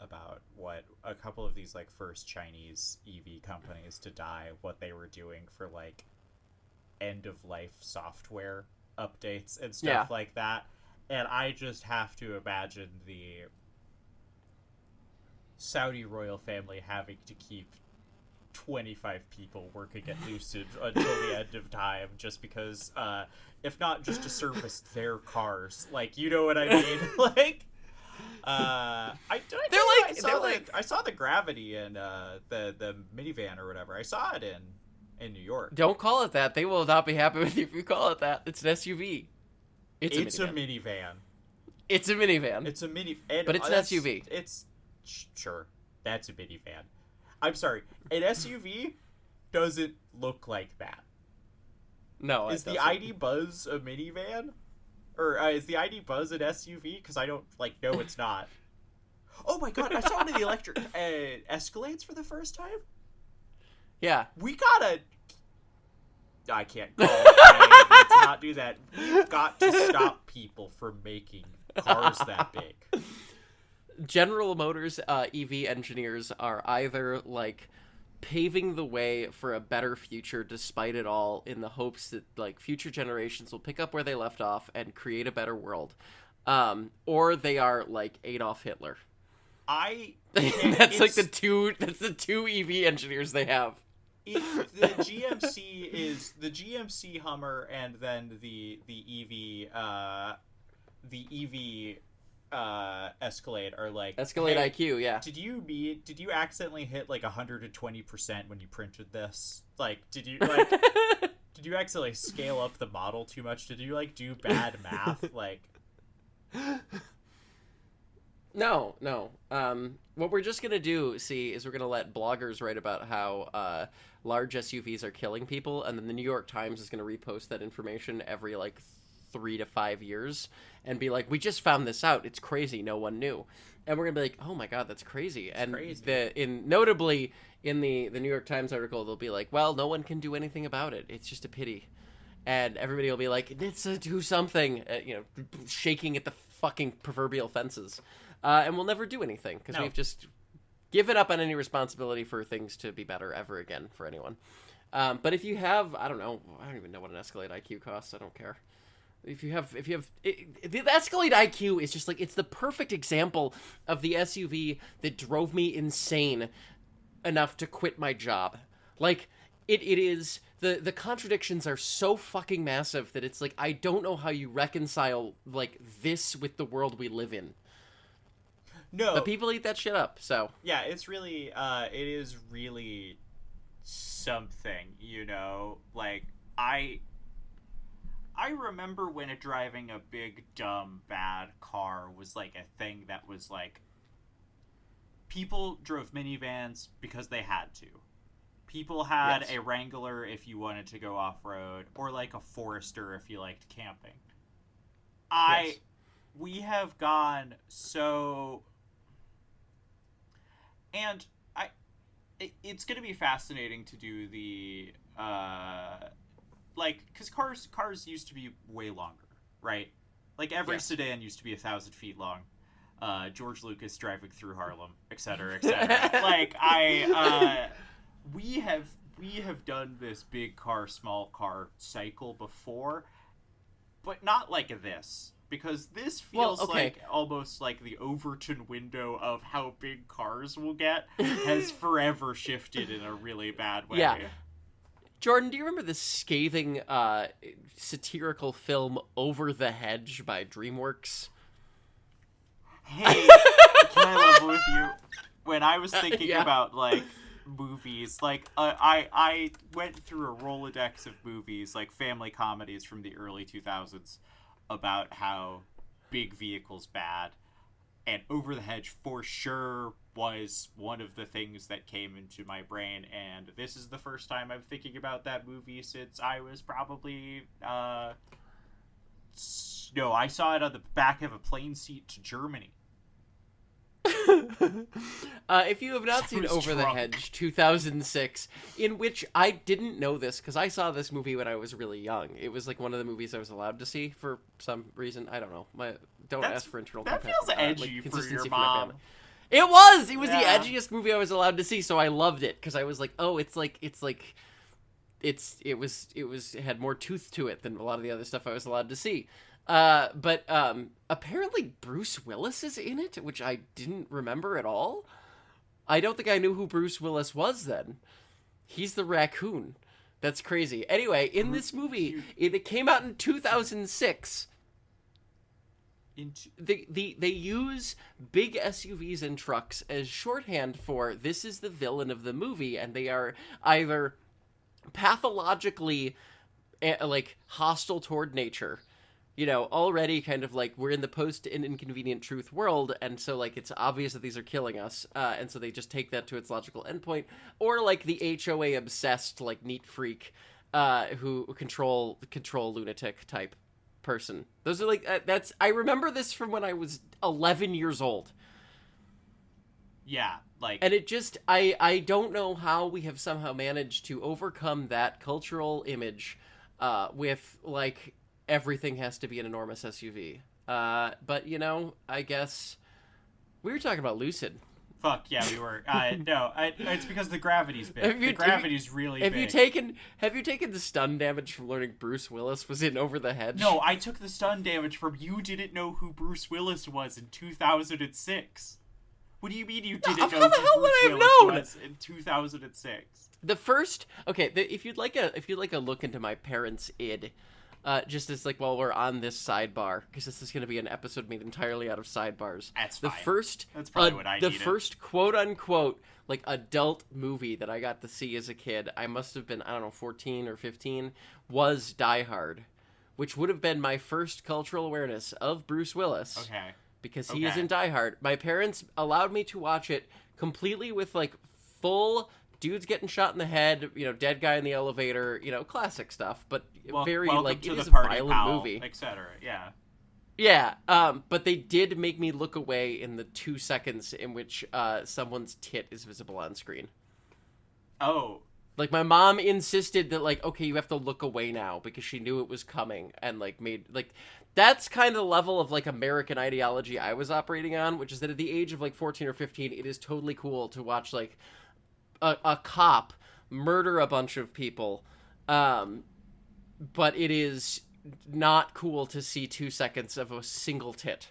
about what a couple of these, like, first Chinese EV companies to die, what they were doing for, like, end of life software updates and stuff like that. And I just have to imagine the Saudi royal family having to keep 25 people working at Lucid until the end of time, just because, if not just to service their cars, like, you know what I mean? Like, I saw the Gravity in the minivan or whatever. I saw it in New York. Don't call it that. They will not be happy with you if you call it that. It's an SUV. It's a minivan. It's a minivan. It's a minivan. But it's an SUV. Sure, that's a minivan. I'm sorry, an SUV doesn't look like that. No, is the ID Buzz a minivan? Or is the ID Buzz an SUV? Because I don't, like, no, it's not. Oh my god, I saw one of the electric Escalades for the first time. Yeah. We gotta... I can't call it. I need to not do that. We've got to stop people from making cars that big. General Motors EV engineers are either, like, paving the way for a better future despite it all, in the hopes that, like, future generations will pick up where they left off and create a better world, or they are like Adolf Hitler. That's the two EV engineers they have. The GMC Hummer, and then the EV Escalade are like Escalade, hey, IQ, yeah. Did you accidentally hit like 120% when you printed this? Like, did you accidentally scale up the model too much? Did you, like, do bad math? Like, no. What we're just gonna do, is we're gonna let bloggers write about how large SUVs are killing people, and then the New York Times is gonna repost that information every, like, 3 to 5 years and be like, we just found this out, it's crazy, no one knew. And we're gonna be like, oh my god, that's crazy. And notably in the New York Times article, they'll be like, well, no one can do anything about it, it's just a pity. And everybody will be like, it's do something, shaking at the fucking proverbial fences. And we'll never do anything, because we've just given up on any responsibility for things to be better ever again for anyone. But if you have, I don't even know what an Escalade IQ costs, I don't care. If you have the Escalade IQ is just like, it's the perfect example of the SUV that drove me insane enough to quit my job. Like, it is, the contradictions are so fucking massive that it's like, I don't know how you reconcile, like, this with the world we live in. No, but people eat that shit up. So yeah, it's really it is really something, like, I remember when driving a big, dumb, bad car was, like, a thing that was, like, people drove minivans because they had to. People had Yes. a Wrangler if you wanted to go off-road, or like a Forester if you liked camping. Yes. We have gone so... And it's going to be fascinating to do the, because cars used to be way longer, right? Like, every Yes. sedan used to be 1,000 feet long. George Lucas driving through Harlem, etc., etc. Like, we have done this big car, small car cycle before, but not like this. Because this feels like almost like the Overton window of how big cars will get has forever shifted in a really bad way. Yeah. Jordan, do you remember the scathing satirical film Over the Hedge by DreamWorks? Hey, can I level with you? When I was thinking about, like, movies, like, I went through a Rolodex of movies, like family comedies from the early 2000s, about how big vehicles bad, and Over the Hedge for sure was one of the things that came into my brain, and this is the first time I'm thinking about that movie since I was probably I saw it on the back of a plane seat to Germany. If you have not seen Over the Hedge 2006, in which I didn't know this because I saw this movie when I was really young. It was like one of the movies I was allowed to see for some reason. I don't know. Ask for internal. That feels edgy for your mom. It was the edgiest movie I was allowed to see, so I loved it because I was like, oh, it had more tooth to it than a lot of the other stuff I was allowed to see. But apparently Bruce Willis is in it, which I didn't remember at all. I don't think I knew who Bruce Willis was then. He's the raccoon. That's crazy. Anyway, in this movie, it came out in 2006. They use big SUVs and trucks as shorthand for this is the villain of the movie, and they are either pathologically like hostile toward nature. You know, already kind of like we're in the post and inconvenient truth world, and so like it's obvious that these are killing us, and so they just take that to its logical endpoint. Or like the HOA obsessed like neat freak, who control lunatic type person. Those are like I remember this from when I was 11 years old. Yeah, like, and it just I don't know how we have somehow managed to overcome that cultural image, with like. Everything has to be an enormous SUV. But, you know, I guess we were talking about Lucid. Fuck, yeah, we were. No, it's because the gravity's big. The gravity's really big. Have you taken the stun damage from learning Bruce Willis was in Over the Hedge? No, I took the stun damage from you didn't know who Bruce Willis was in 2006. What do you mean you didn't know who Bruce Willis was in 2006? The first... Okay, if you'd like a look into my parents' id... just as like while we're on this sidebar, because this is going to be an episode made entirely out of sidebars. That's fine. That's probably what I needed. The first quote unquote like adult movie that I got to see as a kid, I must have been 14 or 15, was Die Hard, which would have been my first cultural awareness of Bruce Willis. Okay. Because he is in Die Hard. My parents allowed me to watch it completely with like full. Dudes getting shot in the head, you know, dead guy in the elevator, you know, classic stuff, but very, like, it is a violent movie. Etc., yeah. Yeah, but they did make me look away in the 2 seconds in which someone's tit is visible on screen. Oh. Like, my mom insisted that, like, okay, you have to look away now, because she knew it was coming, and, like, that's kind of the level of, like, American ideology I was operating on, which is that at the age of, like, 14 or 15, it is totally cool to watch, like, a cop murder a bunch of people, but it is not cool to see 2 seconds of a single tit.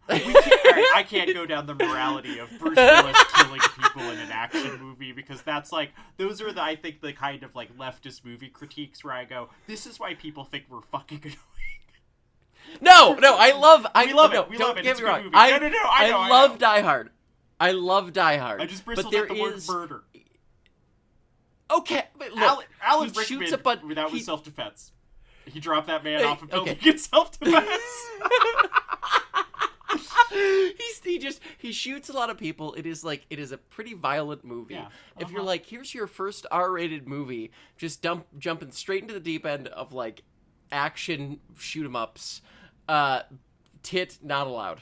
I can't go down the morality of Bruce Willis killing people in an action movie, because that's like, those are I think the kind of like leftist movie critiques where I go, this is why people think we're fucking annoying. No, I love it. Don't get me wrong. I love Die Hard. I love Die Hard. I just bristled at the word murder. Okay, but look, Alan Rickman, that was self-defense. He dropped that man off a building in self-defense. he shoots a lot of people. It is a pretty violent movie. Yeah. If you're like, here's your first R-rated movie, just jumping straight into the deep end of like action shoot 'em ups, tit not allowed.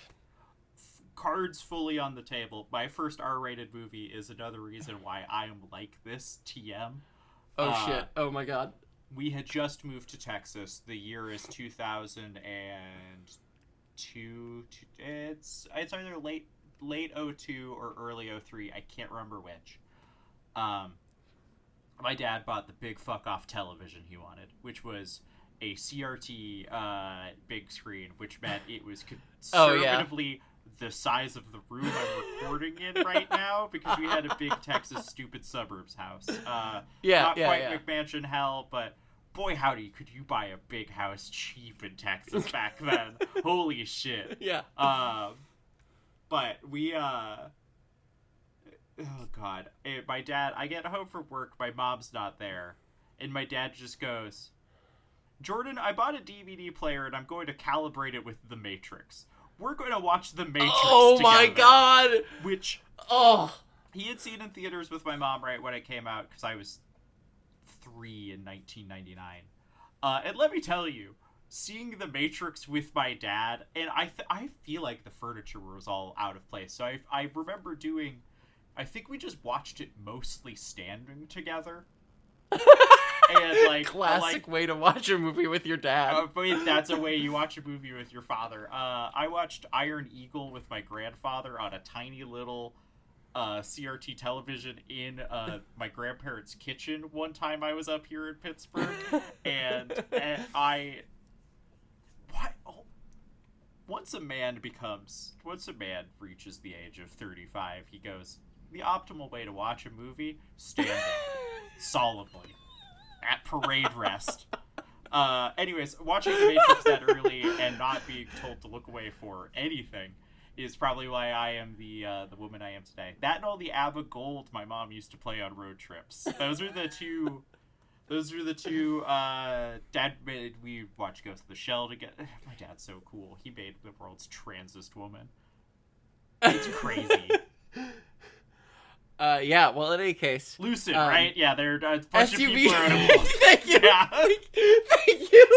Cards fully on the table. My first R-rated movie is another reason why I am like this. TM. Oh shit! Oh my god. We had just moved to Texas. The year is 2002. It's either late 02 or early 03. I can't remember which. My dad bought the big fuck off television he wanted, which was a CRT big screen, which meant it was conservatively the size of the room I'm recording in right now, because we had a big Texas stupid suburbs house. Not quite McMansion hell, but boy howdy, could you buy a big house cheap in Texas back then. Holy shit. Yeah. But we oh god, my dad, I get home from work, my mom's not there, and my dad just goes, Jordan, I bought a DVD player and I'm going to calibrate it with The Matrix. We're going to watch The Matrix together. My god! Which, he had seen in theaters with my mom right when it came out, because I was 3 in 1999. And let me tell you, seeing The Matrix with my dad, and I feel like the furniture was all out of place. So I remember I think we just watched it mostly standing together. And classic way to watch a movie with your dad. But that's a way you watch a movie with your father. I watched Iron Eagle with my grandfather on a tiny little CRT television in my grandparents' kitchen one time I was up here in Pittsburgh. Once a man reaches the age of 35, he goes, the optimal way to watch a movie, standing, solemnly, at parade rest. Anyways, watching The Matrix that early and not being told to look away for anything is probably why I am the woman I am today. That and all the ABBA Gold my mom used to play on road trips. Those are the two. Dad made. We watched Ghost of the Shell together. My dad's so cool. He made the world's transest woman. It's crazy. Yeah, well, in any case... Lucid, right? Yeah, there are a bunch SUV. of people are on Thank you! Yeah. Thank you!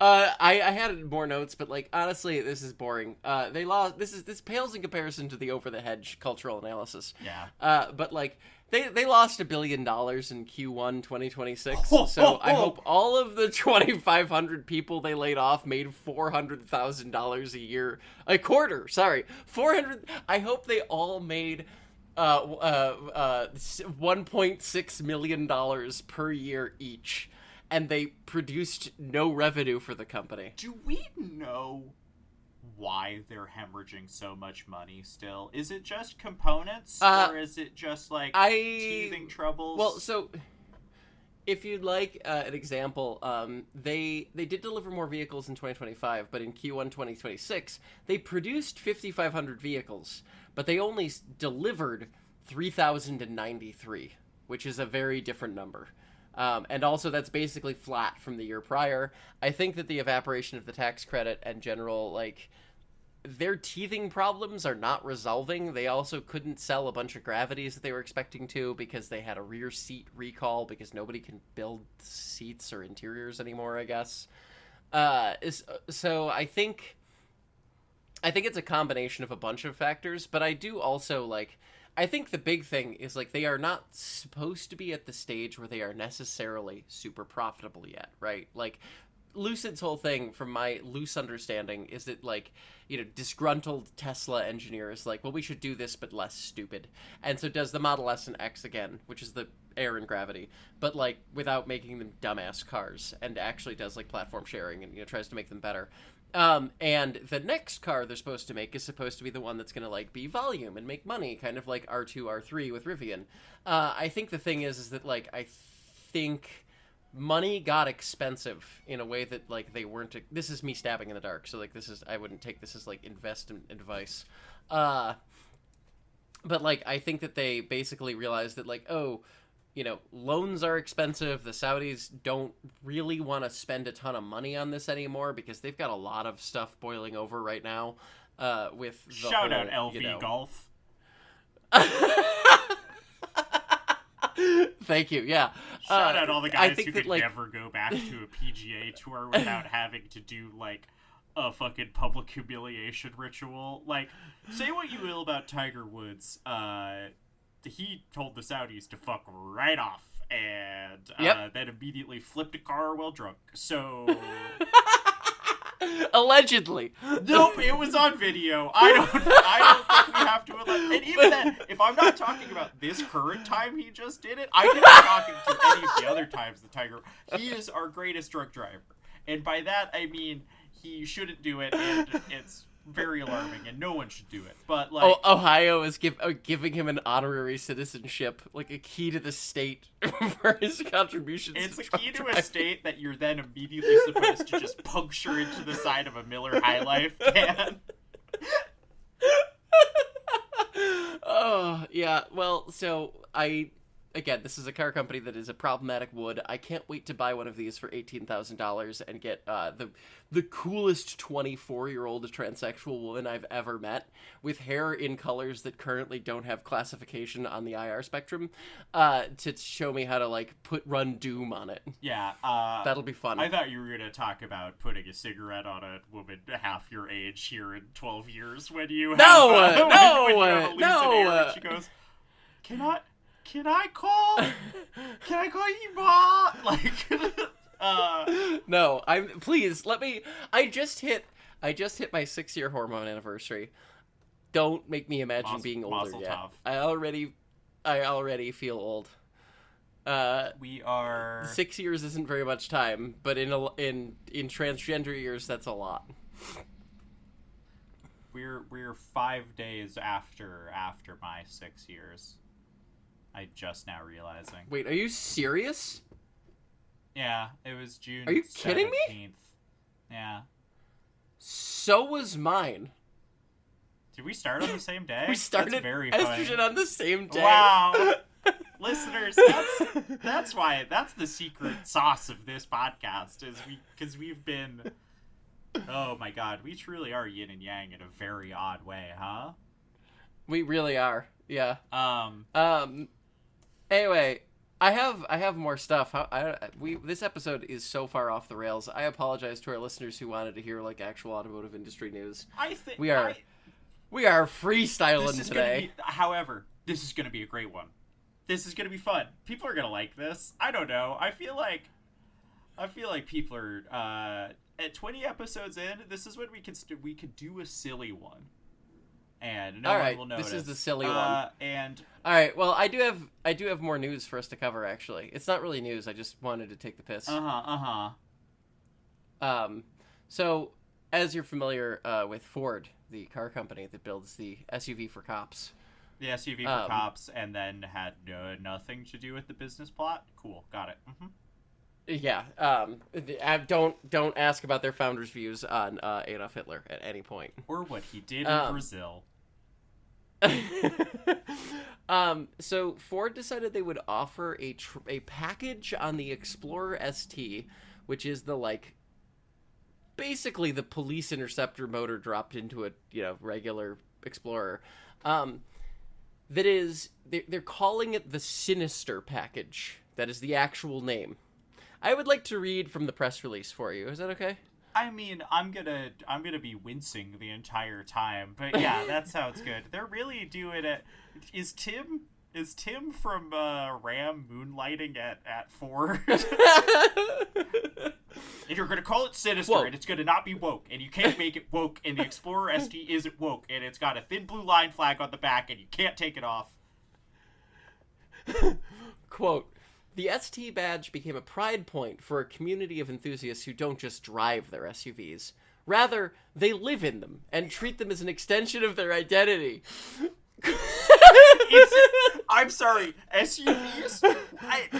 I had more notes, but, like, honestly, this is boring. They lost... This pales in comparison to the over-the-hedge cultural analysis. Yeah. But, like, they lost $1 billion in Q1 2026, so I hope all of the 2,500 people they laid off made $400,000 a year... A quarter, sorry. 400... I hope they all made... $1.6 million per year each, and they produced no revenue for the company. Do we know why they're hemorrhaging so much money still? Is it just components, or is it just like teething troubles? Well, so if you'd like an example, they did deliver more vehicles in 2025, but in Q1 2026 they produced 5,500 vehicles, but they only delivered 3,093, which is a very different number. And also that's basically flat from the year prior. I think that the evaporation of the tax credit and general, like, their teething problems are not resolving. They also couldn't sell a bunch of Gravities that they were expecting to because they had a rear seat recall because nobody can build seats or interiors anymore, I guess. So I think it's a combination of a bunch of factors, but I do also, like, I think the big thing is, like, they are not supposed to be at the stage where they are necessarily super profitable yet, right? Like, Lucid's whole thing, from my loose understanding, is that, like, you know, disgruntled Tesla engineers like, well, we should do this but less stupid, and so does the Model S and X again, which is the Air and Gravity, but, like, without making them dumbass cars, and actually does, like, platform sharing and, you know, tries to make them better. And the next car they're supposed to make is supposed to be the one that's gonna, like, be volume and make money, kind of like R2, R3 with Rivian. I think the thing is that, like, I think money got expensive in a way that, like, they weren't... This is me stabbing in the dark, so, like, I wouldn't take this as, like, investment advice. But, like, I think that they basically realized that, like, oh, you know, loans are expensive. The Saudis don't really want to spend a ton of money on this anymore because they've got a lot of stuff boiling over right now. with the shout whole, out LV Golf. Thank you. Yeah. Shout out all the guys who could like... never go back to a PGA tour without having to do like a fucking public humiliation ritual. Like, say what you will about Tiger Woods, he told the Saudis to fuck right off and then immediately flipped a car while drunk. So allegedly. Nope, it was on video. I don't think we have to and even then, if I'm not talking about this current time he just did it, I could be talking to any of the other times the Tiger. He is our greatest drunk driver. And by that I mean he shouldn't do it, and it's very alarming, and no one should do it. But like, Ohio is giving him an honorary citizenship, like a key to the state for his contributions. It's a key to a state that you're then immediately supposed to just puncture into the side of a Miller High Life can. Oh yeah, well, so Again, this is a car company that is a problematic wood. I can't wait to buy one of these for $18,000 and get the coolest 24-year-old transsexual woman I've ever met, with hair in colors that currently don't have classification on the IR spectrum, to show me how to like run Doom on it. Yeah, that'll be fun. I thought you were gonna talk about putting a cigarette on a woman half your age here in 12 years when you have a Lucid Air, and she goes, Can I call you Ma? Like, no, please let me. I just hit my 6-year hormone anniversary. Don't make me imagine being older yet. Tov. I already feel old. We are 6 years isn't very much time, but in transgender years, that's a lot. We're 5 days after my 6 years. I just now realizing. Wait, are you serious? Yeah, it was June. Are you 17th. kidding me? Yeah. So was mine. Did we start on the same day? We started estrogen on the same day. Wow. Listeners, that's why that's the secret sauce of this podcast is because we've been. Oh my God, we truly are yin and yang in a very odd way, huh? We really are. Yeah. Anyway, I have more stuff. This episode is so far off the rails. I apologize to our listeners who wanted to hear like actual automotive industry news. I think we are freestyling today. However, this is going to be a great one. This is going to be fun. People are going to like this. I don't know. I feel like people are at 20 episodes in. This is when we could do a silly one. And no one will notice. This is the silly one. And all right, well, I do have more news for us to cover. Actually, it's not really news. I just wanted to take the piss. So, as you're familiar with Ford, the car company that builds the SUV for cops. The SUV for cops, and then had nothing to do with the business plot. Cool, got it. Mm-hmm. Yeah. Don't ask about their founders' views on Adolf Hitler at any point, or what he did in Brazil. So Ford decided they would offer a package on the Explorer ST, which is basically the police interceptor motor dropped into a regular Explorer. That is, they're calling it the Sinister package. That is the actual name. I would like to read from the press release for you. Is that okay? I mean, I'm gonna be wincing the entire time, but yeah, that sounds good. They're really doing it. Is Tim from Ram moonlighting at Ford? And you're gonna call it Sinister, and it's gonna not be woke, and you can't make it woke. And the Explorer ST isn't woke, and it's got a thin blue line flag on the back, and you can't take it off. Quote. The ST badge became a pride point for a community of enthusiasts who don't just drive their SUVs. Rather, they live in them and treat them as an extension of their identity. I'm sorry, SUVs?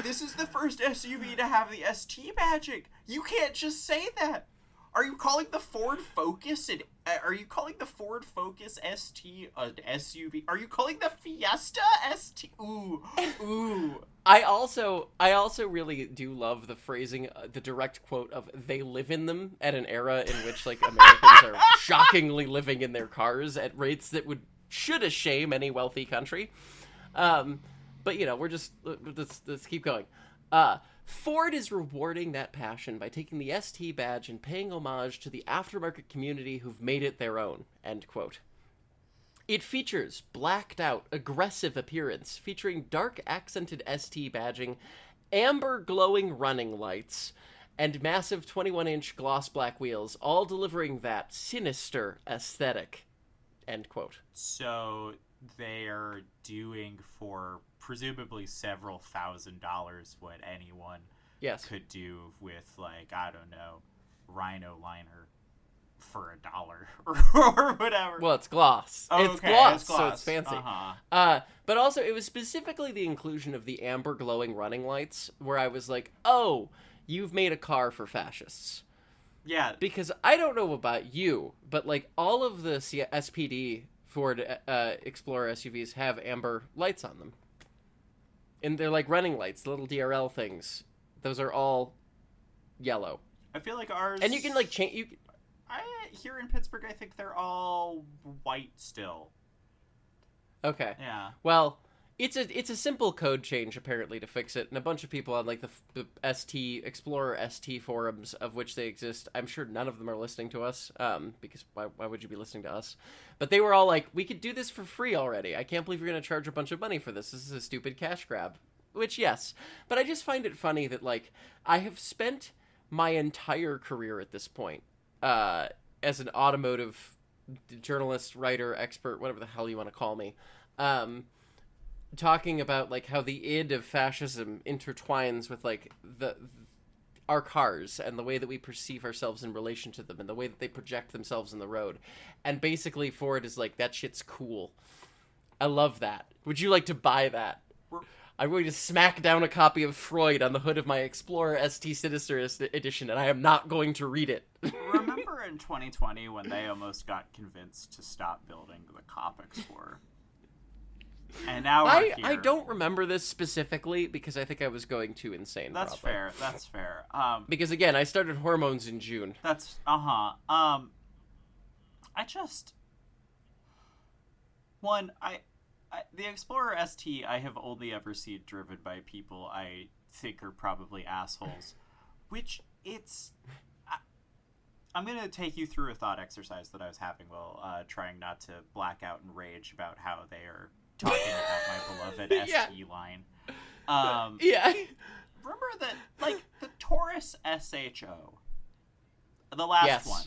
This is the first SUV to have the ST badging. You can't just say that. Are you calling the Ford Focus ST an SUV? Are you calling the Fiesta ST? Ooh. I also really do love the phrasing, the direct quote of "they live in them" at an era in which like Americans are shockingly living in their cars at rates that should shame any wealthy country. But we're just let's keep going. Ford is rewarding that passion by taking the ST badge and paying homage to the aftermarket community who've made it their own. End quote. It features blacked out, aggressive appearance, featuring dark accented ST badging, amber glowing running lights, and massive 21-inch gloss black wheels, all delivering that sinister aesthetic. End quote. So they are doing for presumably several $1,000s what anyone could do with, like, I don't know, Rhino liner for $1 or whatever. Well, it's gloss. Oh, it's gloss, gloss, so it's fancy. But also, it was specifically the inclusion of the amber glowing running lights where I was like, oh, you've made a car for fascists. Yeah. Because I don't know about you, but like all of the SPD Ford Explorer SUVs have amber lights on them. And they're like running lights, the little DRL things. Those are all yellow. I feel like ours... And you can like change... Here in Pittsburgh, I think they're all white still. Okay. Yeah. Well, it's a simple code change apparently to fix it, and a bunch of people on like the ST Explorer ST forums, of which they exist. I'm sure none of them are listening to us, because why would you be listening to us? But they were all like, we could do this for free already. I can't believe you're going to charge a bunch of money for this. This is a stupid cash grab. Which, yes. But I just find it funny that, like, I have spent my entire career at this point, as an automotive journalist, writer, expert, whatever the hell you want to call me, talking about, like, how the id of fascism intertwines with, like, our cars and the way that we perceive ourselves in relation to them and the way that they project themselves in the road. And basically Ford is like, that shit's cool. I love that. Would you like to buy that? I'm going to smack down a copy of Freud on the hood of my Explorer ST Sinister edition, and I am not going to read it. Remember in 2020 when they almost got convinced to stop building the Cop Explorer? And now we're here. I don't remember this specifically because I think I was going too insane. That's probably. fair. That's fair. Because again, I started hormones in June. That's the Explorer ST I have only ever seen driven by people I think are probably assholes, which I'm going to take you through a thought exercise that I was having while trying not to black out in rage about how they are talking about my beloved ST line. Remember that, like, the Taurus SHO, the last one,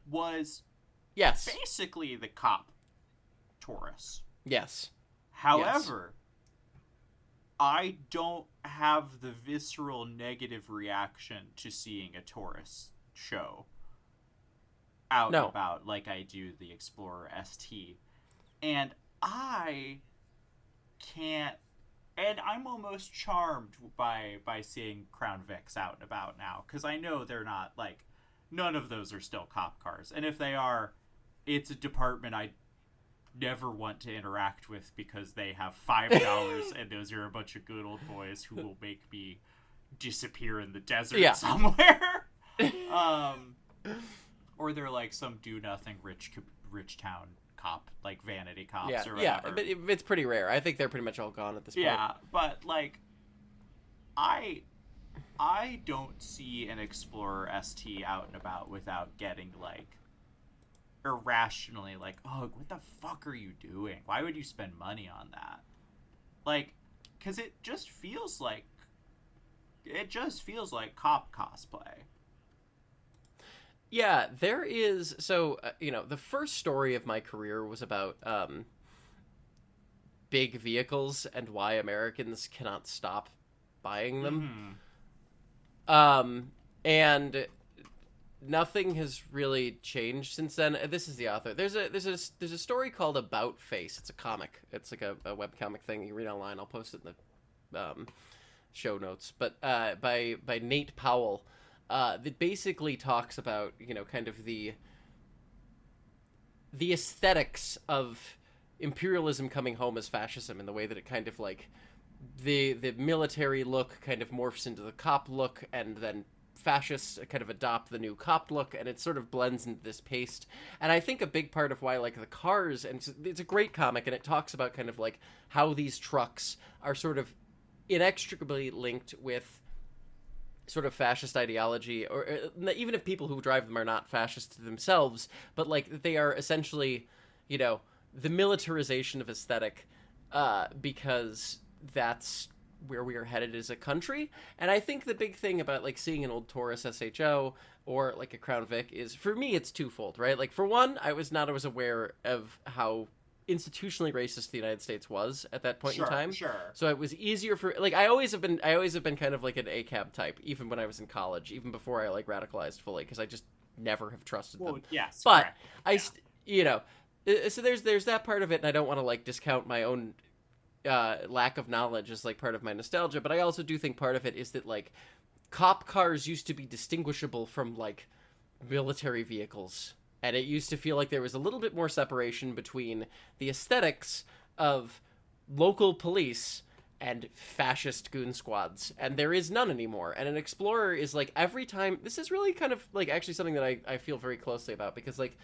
was basically the Cop Taurus. Yes. However, I don't have the visceral negative reaction to seeing a Taurus show out and about like I do the Explorer ST. And I can't... And I'm almost charmed by seeing Crown Vics out and about now, because I know they're not, like... None of those are still cop cars. And if they are, it's a department I never want to interact with because they have $5 and those are a bunch of good old boys who will make me disappear in the desert somewhere. Or they're like some do-nothing rich town cop, like Vanity Cops or whatever. Yeah, but it's pretty rare. I think they're pretty much all gone at this point. Yeah, but, like, I don't see an Explorer ST out and about without getting, like, irrationally, like, oh, what the fuck are you doing? Why would you spend money on that? Like, because it just feels like cop cosplay. Yeah, there is... So, the first story of my career was about big vehicles and why Americans cannot stop buying them. And nothing has really changed since then. This is the author. There's a story called About Face. It's a comic. It's like a webcomic thing you read online. I'll post it in the show notes. But by Nate Powell, that basically talks about, kind of the aesthetics of imperialism coming home as fascism and the way that it kind of, like, the military look kind of morphs into the cop look, and then fascists kind of adopt the new cop look, and it sort of blends into this paste. And I think a big part of why, like, the cars, and it's a great comic, and it talks about kind of like how these trucks are sort of inextricably linked with sort of fascist ideology, or even if people who drive them are not fascist themselves, but like they are essentially, you know, the militarization of aesthetic, because that's where we are headed as a country. And I think the big thing about like seeing an old Taurus SHO or like a Crown Vic is, for me, it's twofold, right? Like, for one, I was aware of how institutionally racist the United States was at that point in time. Sure. So it was easier for, like, I always have been kind of like an ACAB type, even when I was in college, even before I like radicalized fully, because I just never have trusted them. Yes, but correct. you know, so there's that part of it, and I don't want to like discount my own lack of knowledge as like part of my nostalgia, but I also do think part of it is that like cop cars used to be distinguishable from like military vehicles, and it used to feel like there was a little bit more separation between the aesthetics of local police and fascist goon squads, and there is none anymore. And an Explorer is like, every time, this is really kind of like actually something that I feel very closely about, because like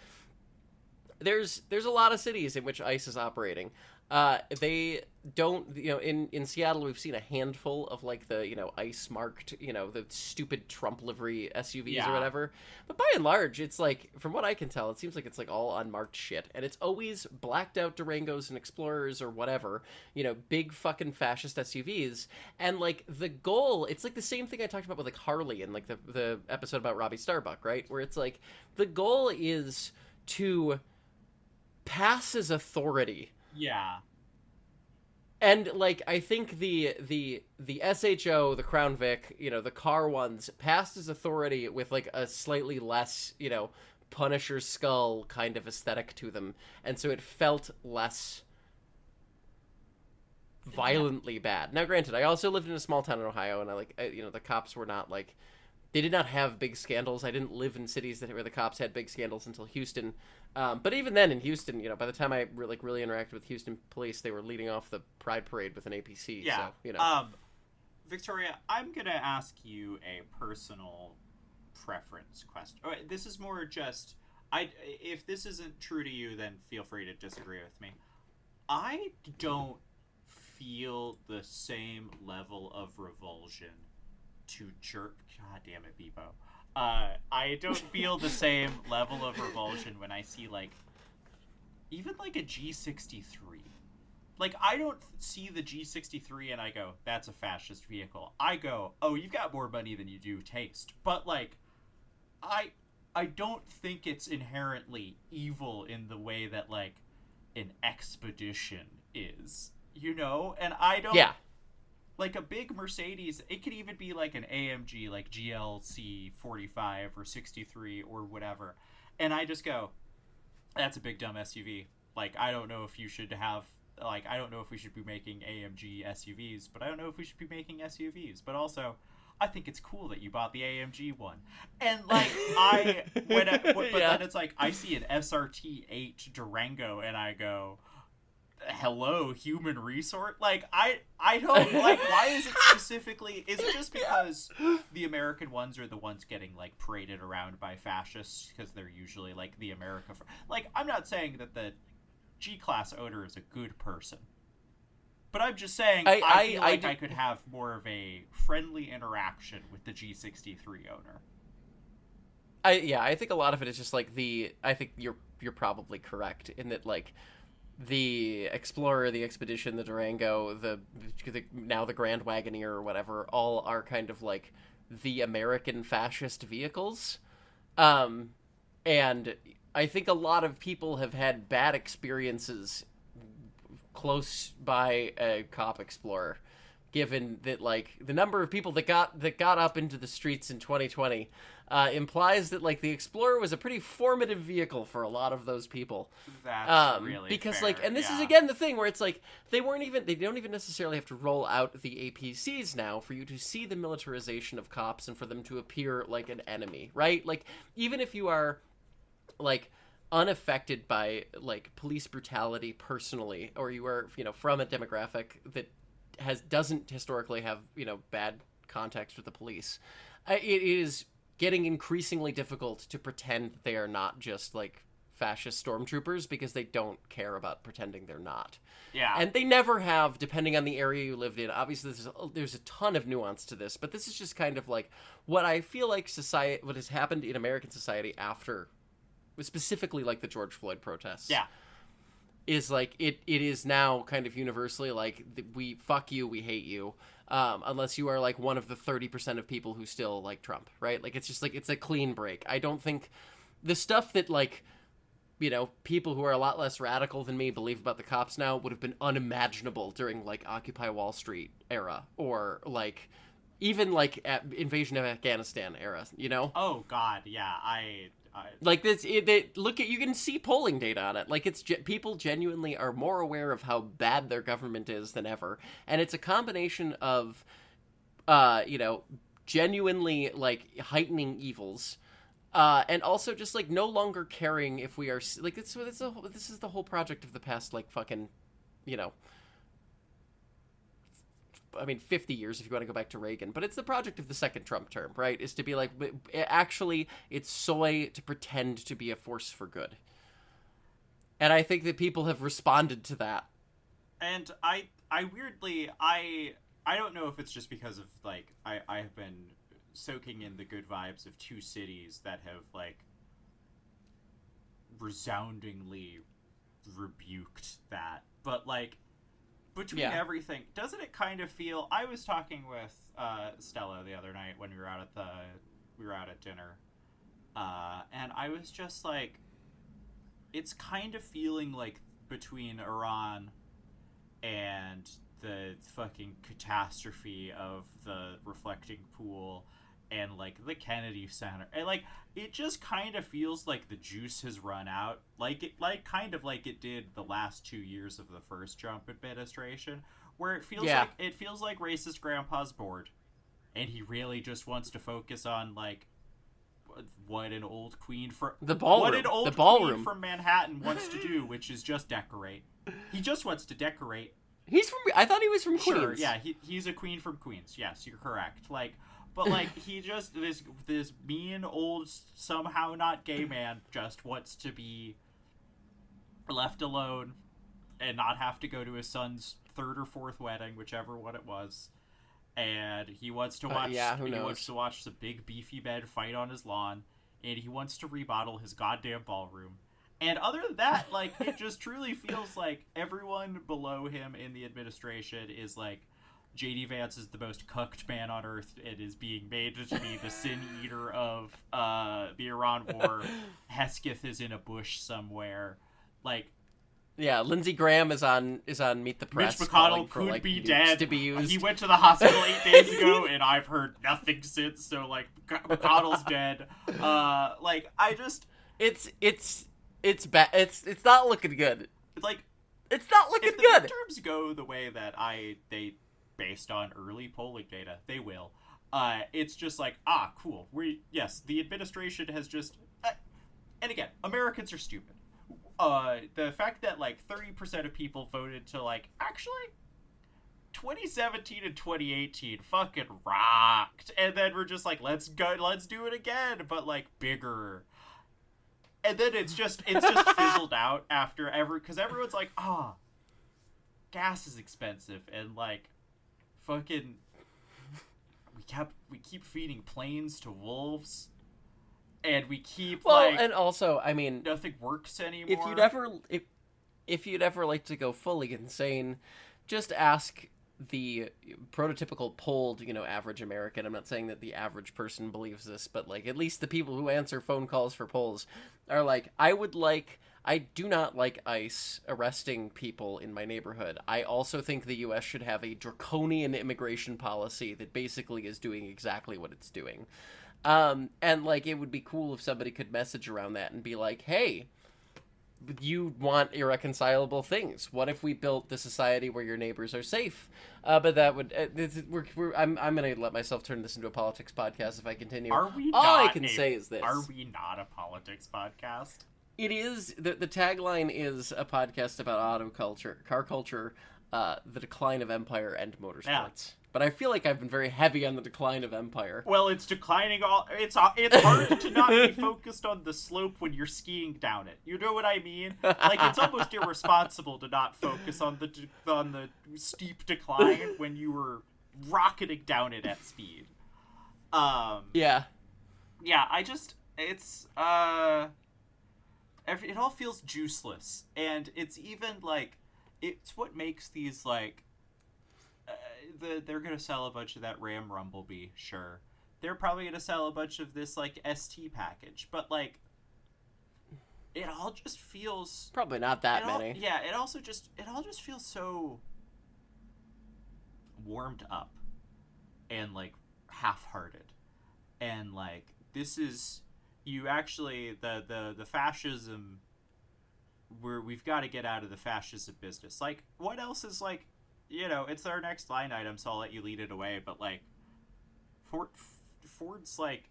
there's a lot of cities in which ICE is operating. They don't, you know, in Seattle, we've seen a handful of like the, you know, ICE marked, you know, the stupid Trump livery SUVs or whatever. But by and large, it's like, from what I can tell, it seems like it's like all unmarked shit. And it's always blacked out Durangos and Explorers or whatever, you know, big fucking fascist SUVs. And like the goal, it's like the same thing I talked about with like Harley and like the episode about Robbie Starbuck, right? Where it's like, the goal is to pass as authority. Yeah. And like, I think the SHO, the Crown Vic, you know, the car ones passed as authority with like a slightly less, you know, Punisher's skull kind of aesthetic to them, and so it felt less violently bad. Now, granted, I also lived in a small town in Ohio, and you know, the cops were not like, they did not have big scandals. I didn't live in cities where the cops had big scandals until Houston. But even then, in Houston, you know, by the time I really interacted with Houston police, they were leading off the Pride Parade with an APC. Yeah. So, you know. Victoria, I'm gonna ask you a personal preference question. This is more just, if this isn't true to you, then feel free to disagree with me. I don't feel the same level of revulsion to jerk. God damn it, Bebo. I don't feel the same level of revulsion when I see like even like a G63. Like, I don't see the G63 and I go, that's a fascist vehicle. I go, oh, you've got more money than you do taste. But like, I don't think it's inherently evil in the way that like an Expedition is, you know? And I don't. Yeah. Like, a big Mercedes, it could even be like an AMG, like GLC 45 or 63 or whatever. And I just go, that's a big dumb SUV. Like, I don't know if you should have, like, I don't know if we should be making AMG SUVs, but I don't know if we should be making SUVs. But also, I think it's cool that you bought the AMG one. And, like, then it's like, I see an SRT 8 Durango and I go, hello, human resource. Like, I don't, like, why is it specifically, is it just because the American ones are the ones getting like paraded around by fascists because they're usually like the like, I'm not saying that the G-Class owner is a good person, but I'm just saying I feel like I could have more of a friendly interaction with the G63 owner. I think a lot of it is just like I think you're probably correct in that, like, the Explorer, the Expedition, the Durango, the now the Grand Wagoneer or whatever, all are kind of like the American fascist vehicles. And I think a lot of people have had bad experiences close by a cop Explorer, given that like the number of people that got up into the streets in 2020 implies that like the Explorer was a pretty formative vehicle for a lot of those people. That's really because fair. like, and this is again the thing where it's like they don't even necessarily have to roll out the APCs now for you to see the militarization of cops and for them to appear like an enemy, right? Like, even if you are like unaffected by like police brutality personally, or you are, you know, from a demographic that doesn't historically have, bad context with the police. It is getting increasingly difficult to pretend that they are not just like fascist stormtroopers, because they don't care about pretending they're not. Yeah. And they never have, depending on the area you lived in. Obviously, there's a ton of nuance to this, but this is just kind of like what I feel like what has happened in American society after, specifically like the George Floyd protests. Yeah. Is like, it is now kind of universally like, we fuck you, we hate you. Unless you are like one of the 30% of people who still like Trump, right? Like, it's just like, it's a clean break. I don't think the stuff that like, people who are a lot less radical than me believe about the cops now would have been unimaginable during like Occupy Wall Street era, or like even like invasion of Afghanistan era, Oh God, yeah. I like this. Look at, you can see polling data on it. Like, it's people genuinely are more aware of how bad their government is than ever, and it's a combination of, genuinely like heightening evils. And also just like no longer caring if we are like, this is the whole project of the past like fucking, 50 years if you want to go back to Reagan, but it's the project of the second Trump term, right? Is to be like, actually it's soy to pretend to be a force for good. And I think that people have responded to that. And I weirdly, I don't know if it's just because of like, I have been soaking in the good vibes of two cities that have like resoundingly rebuked that, but like between everything, doesn't it kind of feel, I was talking with Stella the other night when we were out at dinner, and I was just like, it's kind of feeling like between Iran and the fucking catastrophe of the reflecting pool and like the Kennedy Center, and like it just kind of feels like the juice has run out, like it did the last 2 years of the first Trump administration, where it feels like racist grandpa's bored, and he really just wants to focus on like what an old queen from Manhattan wants to do, which is just decorate. He just wants to decorate. I thought he was from Queens. Sure, yeah, he's a queen from Queens. Yes, you're correct. Like, but like he just this mean old somehow not gay man just wants to be left alone and not have to go to his son's third or fourth wedding, whichever one it was. And he wants to watch wants to watch the big beefy bed fight on his lawn, and he wants to remodel his goddamn ballroom. And other than that, like, it just truly feels like everyone below him in the administration is like, J.D. Vance is the most cucked man on earth and is being made to be the sin eater of the Iran war. Hesketh is in a bush somewhere. Like, yeah, Lindsey Graham is on Meet the Press. Mitch McConnell for, could like, be dead. To be used. He went to the hospital 8 days ago, and I've heard nothing since. So like, McConnell's dead. Like, I just it's bad. It's not looking good. Like, it's not looking if good. If the midterms go the way that they based on early polling data, they will. It's just like, cool. The administration has just, and again, Americans are stupid. The fact that like 30% of people voted to like, actually, 2017 and 2018 fucking rocked, and then we're just like, let's do it again, but like bigger. And then it's just fizzled out after because everyone's like, gas is expensive, and like, fucking, we keep feeding planes to wolves, and we keep and also, I mean, nothing works anymore. If you'd ever like to go fully insane, just ask the prototypical polled, average American. I'm not saying that the average person believes this, but like, at least the people who answer phone calls for polls are like, I do not like ICE arresting people in my neighborhood. I also think the U.S. should have a draconian immigration policy that basically is doing exactly what it's doing. And like, it would be cool if somebody could message around that and be like, hey, you want irreconcilable things. What if we built the society where your neighbors are safe? But that would I'm gonna let myself turn this into a politics podcast if I continue. Are we? All I can say is this: are we not a politics podcast? It is. The tagline is a podcast about auto culture, car culture. the decline of Empire and motorsports. Yeah. But I feel like I've been very heavy on the decline of Empire. Well, it's declining all. It's hard to not be focused on the slope when you're skiing down it. You know what I mean? Like, it's almost irresponsible to not focus on the steep decline when you were rocketing down it at speed. Yeah. Yeah, it all feels juiceless, and it's even like it's what makes these like. They're gonna sell a bunch of that Ram Rumblebee, sure. They're probably gonna sell a bunch of this like ST package, but like, it all just feels probably not that many. Yeah, it all just feels so warmed up and like half-hearted, and like this is you actually the fascism. We've got to get out of the fascism business. Like, what else is like. You know, it's our next line item, so I'll let you lead it away. But like, Ford's like,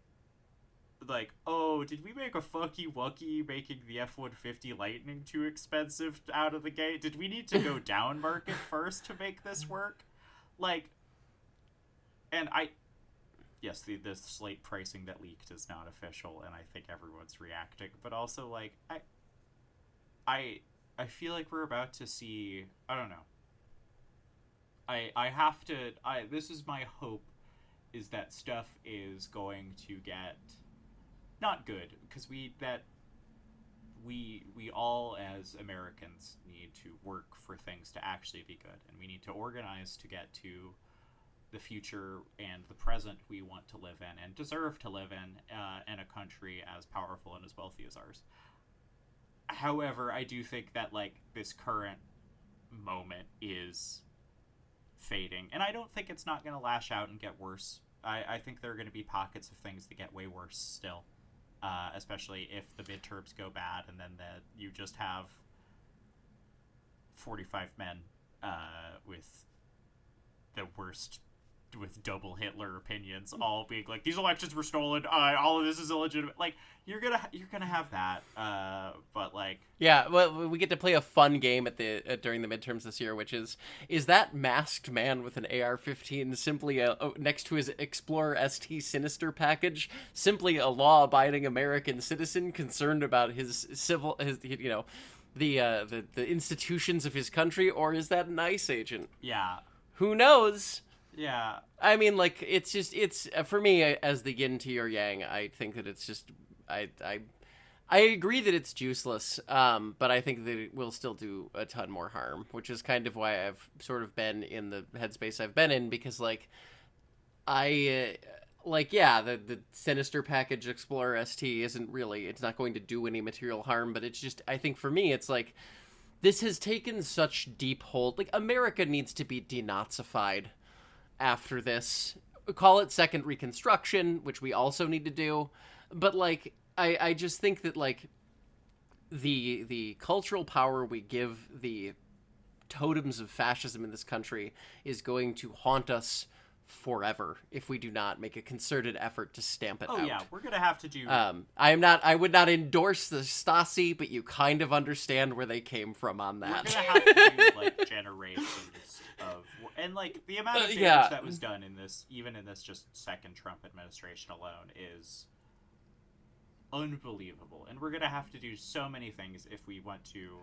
oh, did we make a fucky wucky making the F-150 Lightning too expensive out of the gate? Did we need to go down market first to make this work? Like, and yes, the slate pricing that leaked is not official, and I think everyone's reacting. But also, like, I feel like we're about to see. I don't know. This is my hope, is that stuff is going to get not good, because we all as Americans need to work for things to actually be good, and we need to organize to get to the future and the present we want to live in and deserve to live in a country as powerful and as wealthy as ours. However, I do think that like this current moment is fading, and I don't think it's not going to lash out and get worse. I think there are going to be pockets of things that get way worse still, especially if the midterms go bad, and then you just have 45 men with the worst, with double Hitler opinions, all being like, these elections were stolen, all of this is illegitimate. Like, you're gonna have that, but like, yeah, well, we get to play a fun game at the during the midterms this year, which is that masked man with an AR-15 simply next to his Explorer ST Sinister package simply a law-abiding American citizen concerned about his the institutions of his country, or is that an ICE agent? Yeah, who knows? Yeah, I mean, like, it's for me, as the yin to your yang, I think that it's just I agree that it's juiceless, but I think that it will still do a ton more harm, which is kind of why I've sort of been in the headspace I've been in, because like the Sinister package Explorer ST isn't really, it's not going to do any material harm, but it's just, I think for me it's like this has taken such deep hold. Like, America needs to be denazified after this. Call it second reconstruction, which we also need to do, but like I just think that like the cultural power we give the totems of fascism in this country is going to haunt us forever if we do not make a concerted effort to stamp it out. Oh yeah, we're gonna have to do. I would not endorse the Stasi, but you kind of understand where they came from on that. We're gonna have to do like generations of, and like the amount of damage that was done in this, even in this just second Trump administration alone, is unbelievable. And we're gonna have to do so many things if we want to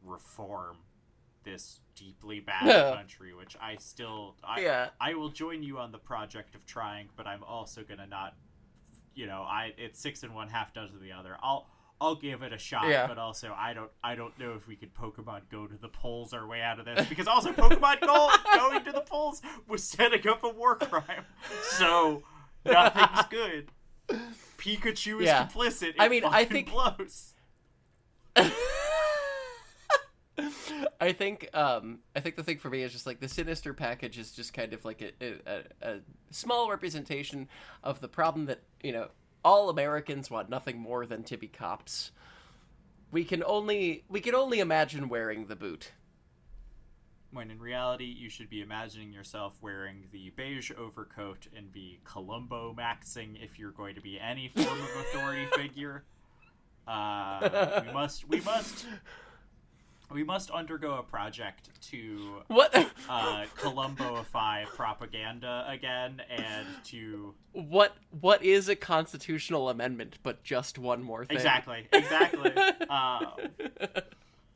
reform this deeply bad country, which I will join you on the project of trying, but I'm also gonna not, it's 6 1/2 dozen the other. I'll give it a shot, but also I don't know if we could Pokemon Go to the polls our way out of this, because also Pokemon Go going to the polls was setting up a war crime, so nothing's good. Pikachu is complicit. I think blows. I think the thing for me is just like the Sinister package is just kind of like a small representation of the problem that, all Americans want nothing more than to be cops. We can only imagine wearing the boot. When in reality, you should be imagining yourself wearing the beige overcoat and be Columbo maxing if you're going to be any form of authority figure. We must We must undergo a project to What? Columboify propaganda again, and to What is a constitutional amendment but just one more thing? Exactly.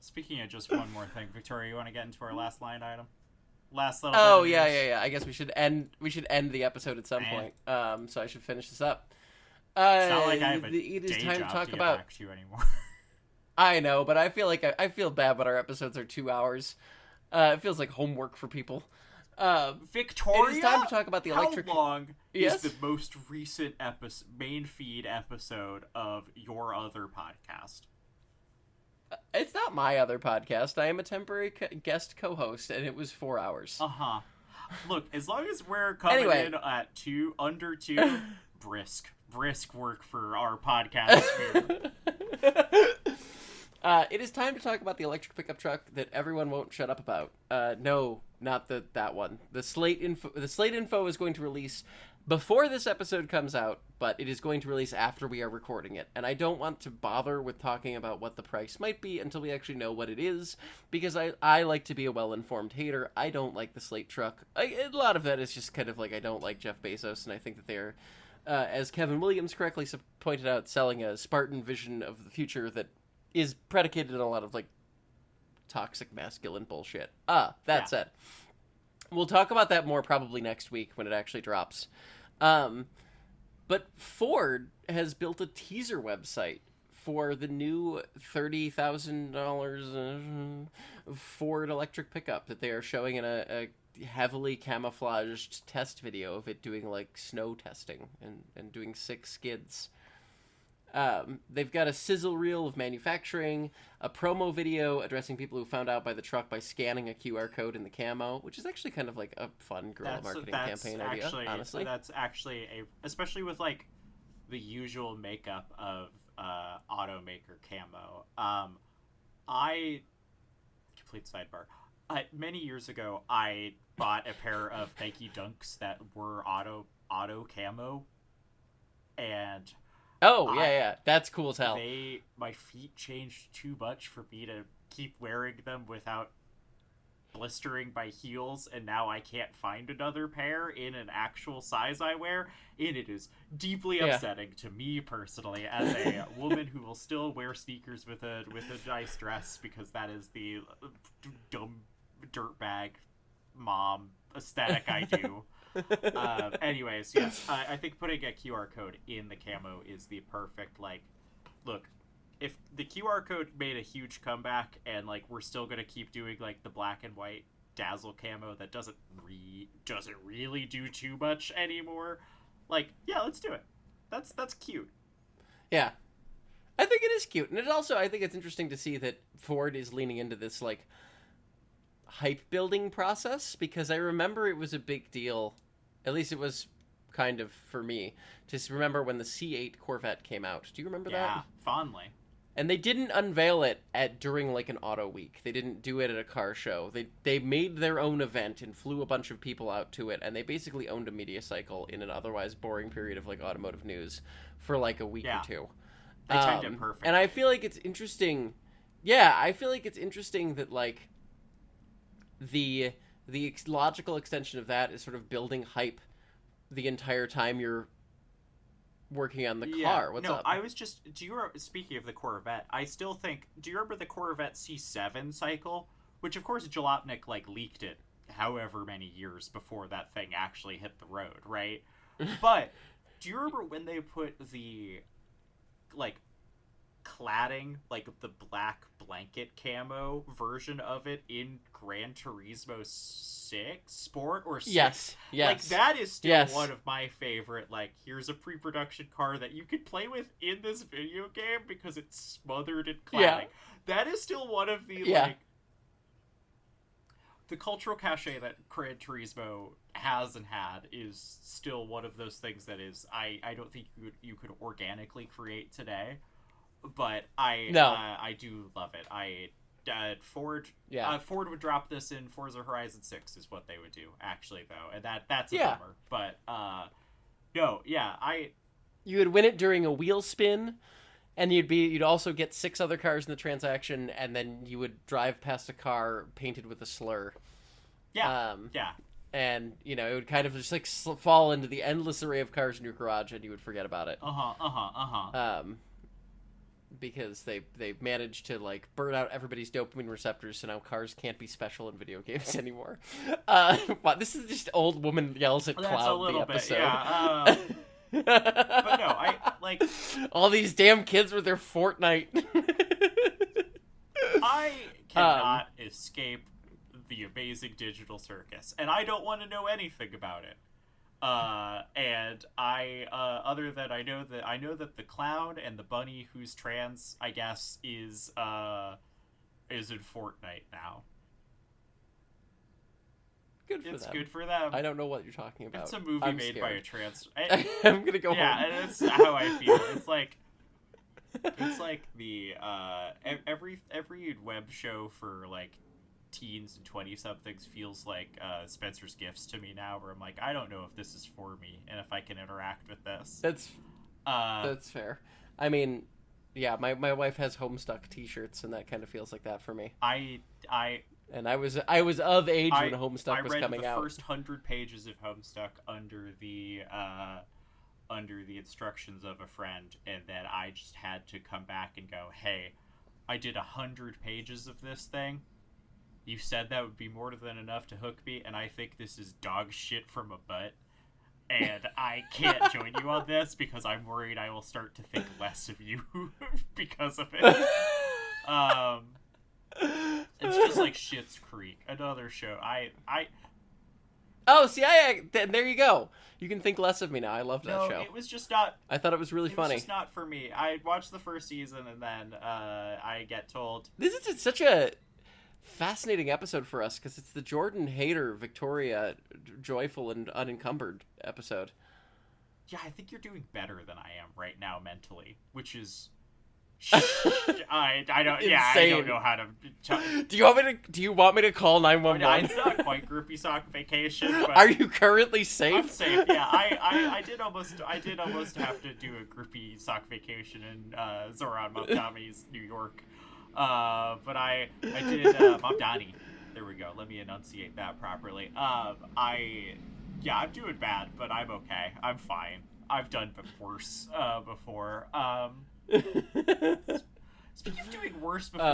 Speaking of just one more thing, Victoria, you want to get into our last line item? Last little. Oh yeah. I guess we should end the episode at some point. So I should finish this up. It's not like I have a it is day time job to talk get about. back to you anymore. I know, but I feel like I feel bad when our episodes are 2 hours. It feels like homework for people. Victoria, it is time to talk about the electric. How long Yes? is the most recent main feed episode of your other podcast? It's not my other podcast. I am a temporary guest co-host, and it was 4 hours. Look, as long as we're coming in at under 2, brisk work for our podcast here. It is time to talk about the electric pickup truck that everyone won't shut up about. No, not that one. The Slate info is going to release before this episode comes out, but it is going to release after we are recording it. And I don't want to bother with talking about what the price might be until we actually know what it is, because I like to be a well-informed hater. I don't like the Slate truck. A lot of that is just kind of like I don't like Jeff Bezos, and I think that they're, as Kevin Williams correctly pointed out, selling a Spartan vision of the future that is predicated on a lot of like toxic masculine bullshit. That said, we'll talk about that more probably next week when it actually drops. But Ford has built a teaser website for the new $30,000 Ford electric pickup that they are showing in a heavily camouflaged test video of it doing like snow testing and doing 6 skids. They've got a sizzle reel of manufacturing, a promo video addressing people who found out by the truck by scanning a QR code in the camo, which is actually kind of like a fun guerrilla marketing campaign idea, honestly. That's actually especially with like the usual makeup of automaker camo. Complete sidebar. Many years ago, I bought a pair of Nike Dunks that were auto camo, and that's cool as hell. My feet changed too much for me to keep wearing them without blistering my heels, and now I can't find another pair in an actual size I wear, and it is deeply upsetting to me personally as a woman who will still wear sneakers with a nice dress, because that is the dumb dirtbag mom aesthetic I do. Anyways, yes, I think putting a QR code in the camo is the perfect, like, look, if the QR code made a huge comeback and like we're still gonna keep doing like the black and white dazzle camo that doesn't really do too much anymore, like, yeah, let's do it. That's cute. Yeah, I think it is cute, and I think it's interesting to see that Ford is leaning into this like hype building process, because I remember it was a big deal, at least it was kind of for me, to remember when the C8 Corvette came out. Do you remember that? Yeah, fondly. And they didn't unveil it during like an auto week. They didn't do it at a car show. They made their own event and flew a bunch of people out to it, and they basically owned a media cycle in an otherwise boring period of like automotive news for like a week or two. They timed it perfect. And I feel like it's interesting. Yeah, I feel like it's interesting that like the logical extension of that is sort of building hype the entire time you're working on the car. What's up? I was just, speaking of the Corvette, I still think, do you remember the Corvette C7 cycle? Which of course Jalopnik like leaked it however many years before that thing actually hit the road, right? But do you remember when they put the like cladding, like the black blanket camo version of it in Gran Turismo 6 Sport or 6? Yes. Like, that is still one of my favorite, like, here's a pre-production car that you could play with in this video game because it's smothered in cladding. Yeah. That is still one of the, like, the cultural cachet that Gran Turismo has and had is still one of those things that is, I don't think you could organically create today. But I do love it. Ford would drop this in Forza Horizon 6 is what they would do, actually, though, and that's a bummer. But you would win it during a wheel spin And you'd also get 6 other cars in the transaction, and then you would drive past a car painted with a slur. Yeah. And, you know, it would kind of just, like, fall into the endless array of cars in your garage, and you would forget about it. Because they managed to, like, burn out everybody's dopamine receptors, so now cars can't be special in video games anymore. Wow, this is just old woman yells at That's Cloud a little the episode. bit, yeah. But no, I, like... All these damn kids with their Fortnite. I cannot escape the amazing digital circus, and I don't want to know anything about it. And I, other than I know that the clown and the bunny who's trans, I guess, is in Fortnite now. It's good for them. I don't know what you're talking about. It's a movie made by a trans. I'm gonna go home. Yeah, and it's how I feel. It's like the every web show for like teens and 20-somethings feels like Spencer's Gifts to me now, where I'm like, I don't know if this is for me and if I can interact with this. That's fair. I mean, yeah, my wife has Homestuck t-shirts, and that kind of feels like that for me. And I was of age when Homestuck was coming out. I read the first 100 pages of Homestuck under the instructions of a friend, and then I just had to come back and go, hey, I did 100 pages of this thing. You said that would be more than enough to hook me, and I think this is dog shit from a butt. And I can't join you on this because I'm worried I will start to think less of you because of it. It's just like Schitt's Creek, another show. Oh, see, there you go. You can think less of me now. I loved that show. It was just not... I thought it was really funny. It was just not for me. I watched the first season, and then I get told... This is such a fascinating episode for us, because it's the Jordan Hader, Victoria, joyful and unencumbered episode. Yeah, I think you're doing better than I am right now mentally, which is... I don't. Insane. Yeah, I don't know how to. Do you want me to call 911? It's not quite groupie sock vacation. But are you currently safe? I'm safe. Yeah, I did almost have to do a groupie sock vacation in Zoran Mamdani's New York. But I did Mamdani. There we go. Let me enunciate that properly. I'm doing bad, but I'm okay. I'm fine. I've done worse before. Speaking of doing worse before,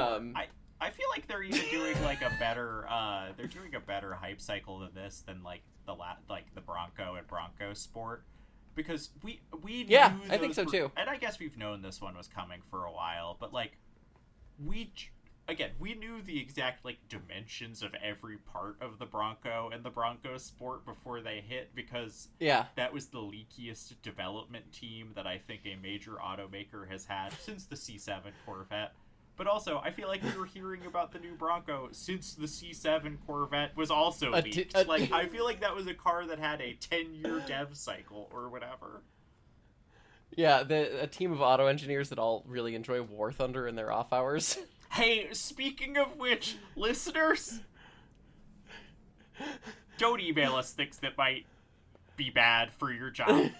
I feel like they're even doing like a better hype cycle than this than like the Bronco and Bronco Sport, because we knew I think so too, and I guess we've known this one was coming for a while, but like we knew the exact like dimensions of every part of the Bronco and the Bronco Sport before they hit, because that was the leakiest development team that I think a major automaker has had since the C7 Corvette. But also, I feel like we were hearing about the new Bronco since the C7 Corvette was also leaked. I feel like that was a car that had a 10-year dev cycle or whatever. Yeah, a team of auto engineers that all really enjoy War Thunder in their off hours. Hey, speaking of which, listeners, don't email us things that might be bad for your job.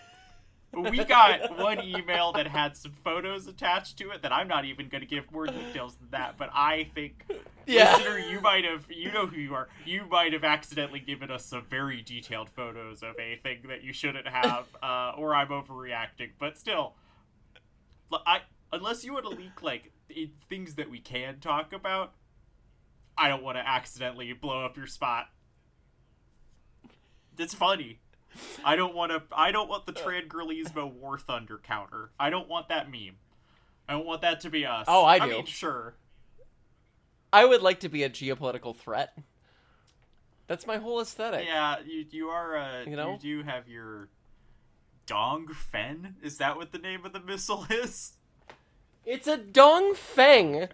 We got one email that had some photos attached to it that I'm not even going to give more details than that, but I think, listener, you know who you are, you might have accidentally given us some very detailed photos of a thing that you shouldn't have, or I'm overreacting, but still, unless you want to leak, like, things that we can talk about, I don't want to accidentally blow up your spot. It's funny. I don't want the Trangirlismo War Thunder counter. I don't want that meme. I don't want that to be us. Oh, I do. I mean, sure. I would like to be a geopolitical threat. That's my whole aesthetic. Yeah, you are, you do have your Dongfen? Is that what the name of the missile is? It's a Dongfeng.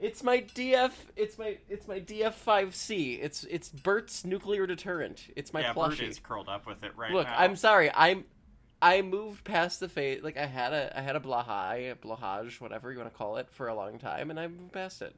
It's my DF. It's my DF5C. It's Bert's nuclear deterrent. It's my plushie. Bert is curled up with it right now. Look, I'm sorry. I moved past the phase. Like I had a blahage, whatever you want to call it, for a long time, and I moved past it.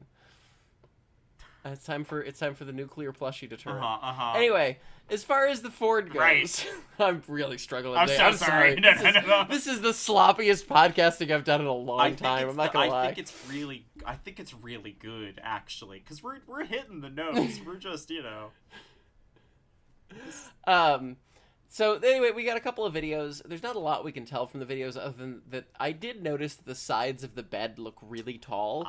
It's time for the nuclear plushie deterrent. Uh-huh. Anyway, as far as the Ford goes, Right. I'm really struggling I'm today. so sorry. No. This is the sloppiest podcasting I've done in a long time. I'm not gonna lie. I think it's really good actually, because we're hitting the notes. We're just So anyway, we got a couple of videos. There's not a lot we can tell from the videos other than that I did notice that the sides of the bed look really tall.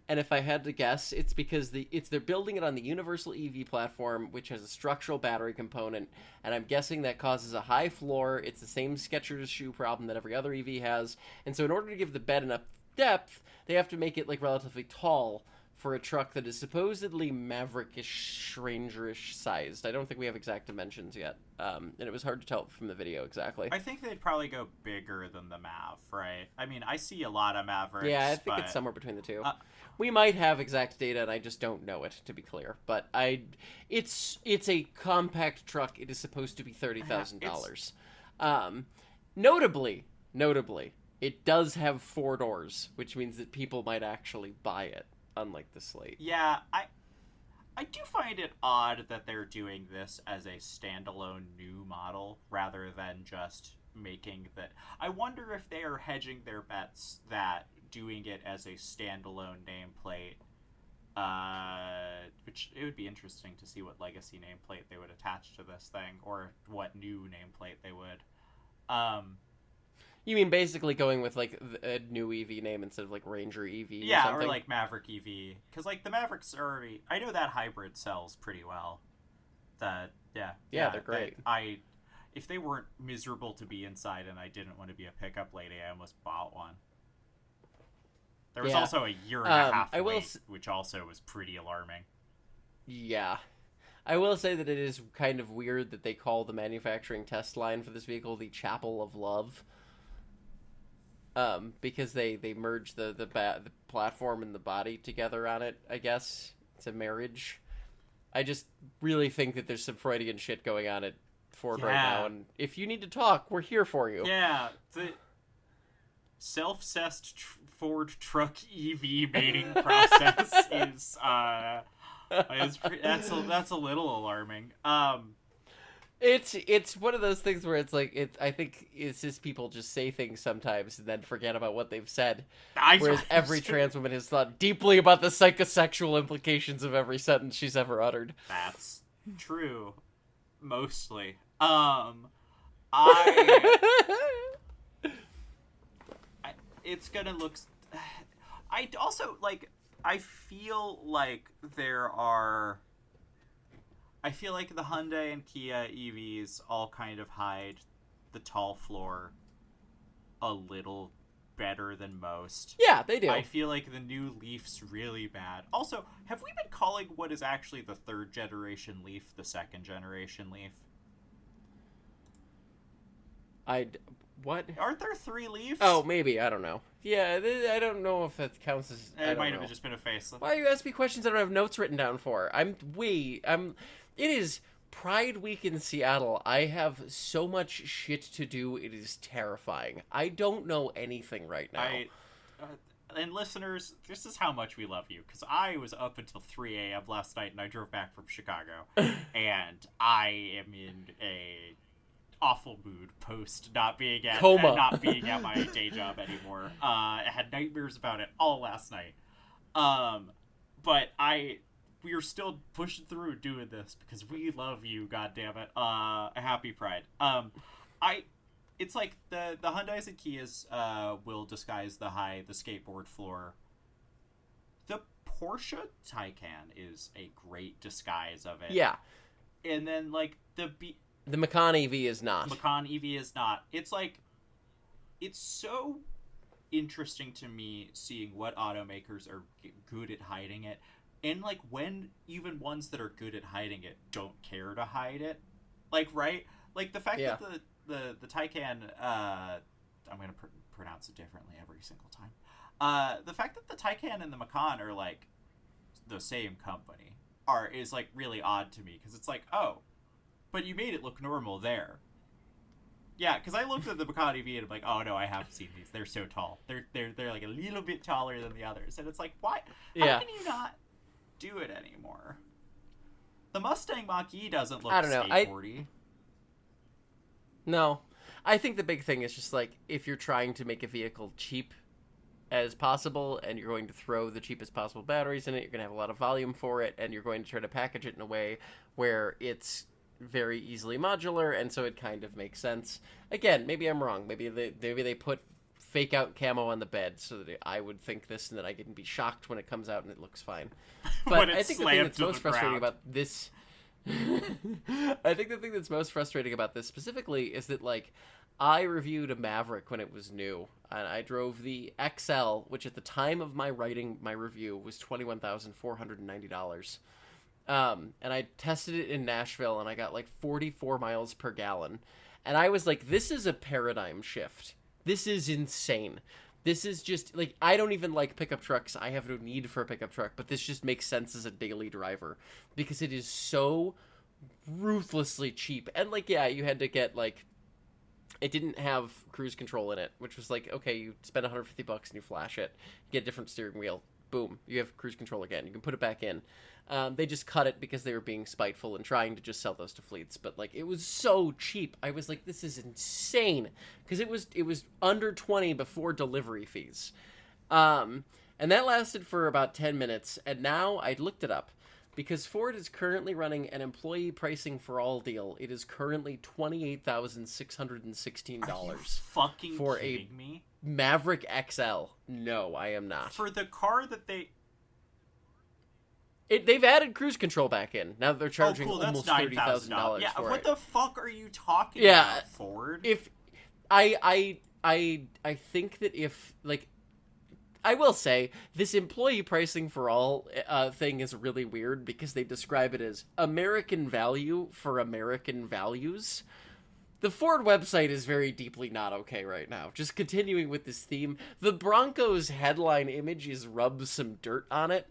And if I had to guess, it's because they're building it on the Universal EV platform, which has a structural battery component, and I'm guessing that causes a high floor. It's the same Skechers shoe problem that every other EV has. And so in order to give the bed enough depth, they have to make it like relatively tall for a truck that is supposedly maverickish, rangerish sized. I don't think we have exact dimensions yet, and it was hard to tell from the video exactly. I think they'd probably go bigger than the Mav, right? I mean, I see a lot of Mavericks. Yeah, I think it's somewhere between the two. We might have exact data, and I just don't know it, to be clear. But it's a compact truck. It is supposed to be $30,000. Notably, it does have 4 doors, which means that people might actually buy it. Unlike the Slate. Yeah, I do find it odd that they're doing this as a standalone new model rather than just making that. I wonder if they are hedging their bets that doing it as a standalone nameplate, which it would be interesting to see what legacy nameplate they would attach to this thing, or what new nameplate they would. You mean basically going with, like, a new EV name instead of, like, Ranger EV yeah, or something? Or, like, Maverick EV. Because, like, the Mavericks are already... I know that hybrid sells pretty well. Yeah, they're great. If they weren't miserable to be inside and I didn't want to be a pickup lady, I almost bought one. There was also a year and a half wait, which also was pretty alarming. Yeah. I will say that it is kind of weird that they call the manufacturing test line for this vehicle the Chapel of Love. Because they merge the platform and the body together on it, I guess. It's a marriage. I just really think that there's some Freudian shit going on at Ford right now, and if you need to talk, we're here for you. Yeah, the self-cessed Ford truck EV mating process is that's a little alarming. It's one of those things where it's like I think it's just people just say things sometimes and then forget about what they've said. Whereas every trans woman has thought deeply about the psychosexual implications of every sentence she's ever uttered. That's true, mostly. It's gonna look. I also like. I feel like the Hyundai and Kia EVs all kind of hide the tall floor a little better than most. Yeah, they do. I feel like the new Leaf's really bad. Also, have we been calling what is actually the 3rd generation Leaf the 2nd generation Leaf? What? Aren't there 3 Leafs? Oh, maybe. I don't know. Yeah, I don't know if that counts as... It might have just been a facelift. Why are you asking me questions I don't have notes written down for? It is Pride Week in Seattle. I have so much shit to do. It is terrifying. I don't know anything right now. And listeners, this is how much we love you, because I was up until 3 a.m. last night, and I drove back from Chicago, and I am in a awful mood post not being at my day job anymore. I had nightmares about it all last night. But we are still pushing through doing this because we love you, goddammit. Happy Pride. It's like the Hyundais and Kias will disguise the skateboard floor. The Porsche Taycan is a great disguise of it. Yeah. And then like the Macan EV is not. Macan EV is not. It's like, it's so interesting to me seeing what automakers are good at hiding it. And like when even ones that are good at hiding it don't care to hide it. Like, right? Like the fact that the Taycan, I'm going to pronounce it differently every single time. The fact that the Taycan and the Macan are like the same company is like really odd to me, because it's like, oh, but you made it look normal there. Yeah, because I looked at the Macan EV and I'm like, oh no, I have seen these. They're so tall. They're like a little bit taller than the others, and it's like, why? How can you not do it anymore. The Mustang Mach-E doesn't look I don't know. skateboardy. No. I think the big thing is just, like, if you're trying to make a vehicle cheap as possible, and you're going to throw the cheapest possible batteries in it, you're going to have a lot of volume for it, and you're going to try to package it in a way where it's very easily modular, and so it kind of makes sense. Again, maybe I'm wrong. Maybe they put fake out camo on the bed so that I would think this and that I can be shocked when it comes out and it looks fine. But I think the thing that's most frustrating about this I think the thing that's most frustrating about this specifically is that, like, I reviewed a Maverick when it was new, and I drove the XL, which at the time of my writing my review was $21,490. And I tested it in Nashville, and I got like 44 miles per gallon. And I was like, this is a paradigm shift. This is insane. This is just, like, I don't even like pickup trucks. I have no need for a pickup truck, but this just makes sense as a daily driver. Because it is so ruthlessly cheap. And, like, yeah, you had to get, like, it didn't have cruise control in it, which was like, okay, you spend $150 and you flash it. You get a different steering wheel. Boom, you have cruise control again. You can put it back in. They just cut it because they were being spiteful and trying to just sell those to fleets. But, like, it was so cheap. I was like, this is insane. Because it was under 20 before delivery fees. And that lasted for about 10 minutes. And now I looked it up. Because Ford is currently running an employee pricing for all deal. It is currently $28,616. Are you fucking for kidding a me? Maverick XL. No, I am not. For the car that they... They've added cruise control back in. Now they're charging almost $30,000 yeah, for what it. The fuck are you talking about, Ford? If I think that if, like, I will say this employee pricing for all thing is really weird because they describe it as American value for American values. The Ford website is very deeply not okay right now. Just continuing with this theme, the Broncos headline image is rub some dirt on it.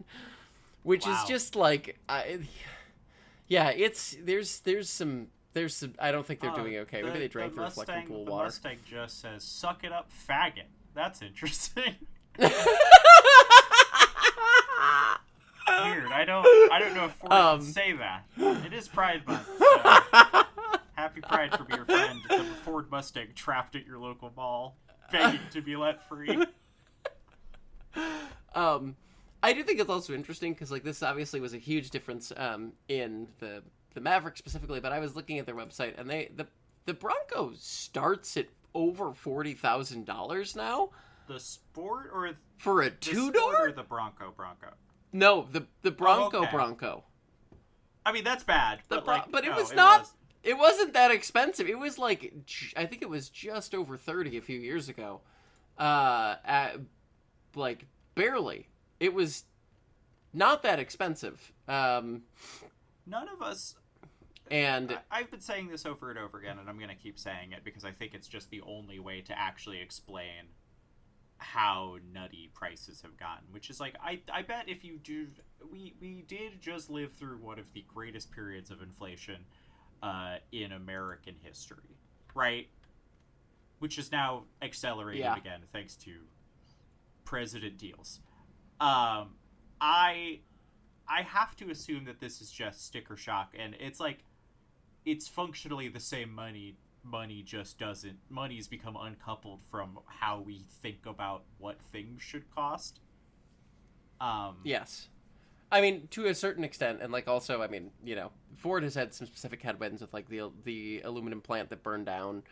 Which is just like, there's some. I don't think they're doing okay. Maybe they drank the reflecting pool water. The Mustang just says, "Suck it up, faggot." That's interesting. Weird. I don't know if Ford can say that. It is Pride Month. So happy Pride from your friend, the Ford Mustang trapped at your local mall, begging to be let free. I do think it's also interesting because, like, this obviously was a huge difference in the Maverick specifically, but I was looking at their website and the Bronco starts at over $40,000 now. The Sport or for a two-door? Or the Bronco? No, the Bronco okay. Bronco. I mean, that's bad, but it was not. It wasn't that expensive. It was like, I think it was just over 30 a few years ago. Like, barely. It was not that expensive. None of us... And I've been saying this over and over again, and I'm going to keep saying it because I think it's just the only way to actually explain how nutty prices have gotten. Which is like, I bet if you do... We did just live through one of the greatest periods of inflation in American history, right? Which is now accelerated again thanks to president deals. I have to assume that this is just sticker shock, and it's like, it's functionally the same money. Money's become uncoupled from how we think about what things should cost. Yes. I mean, to a certain extent, and, like, also, I mean, you know, Ford has had some specific headwinds with, like, the aluminum plant that burned down.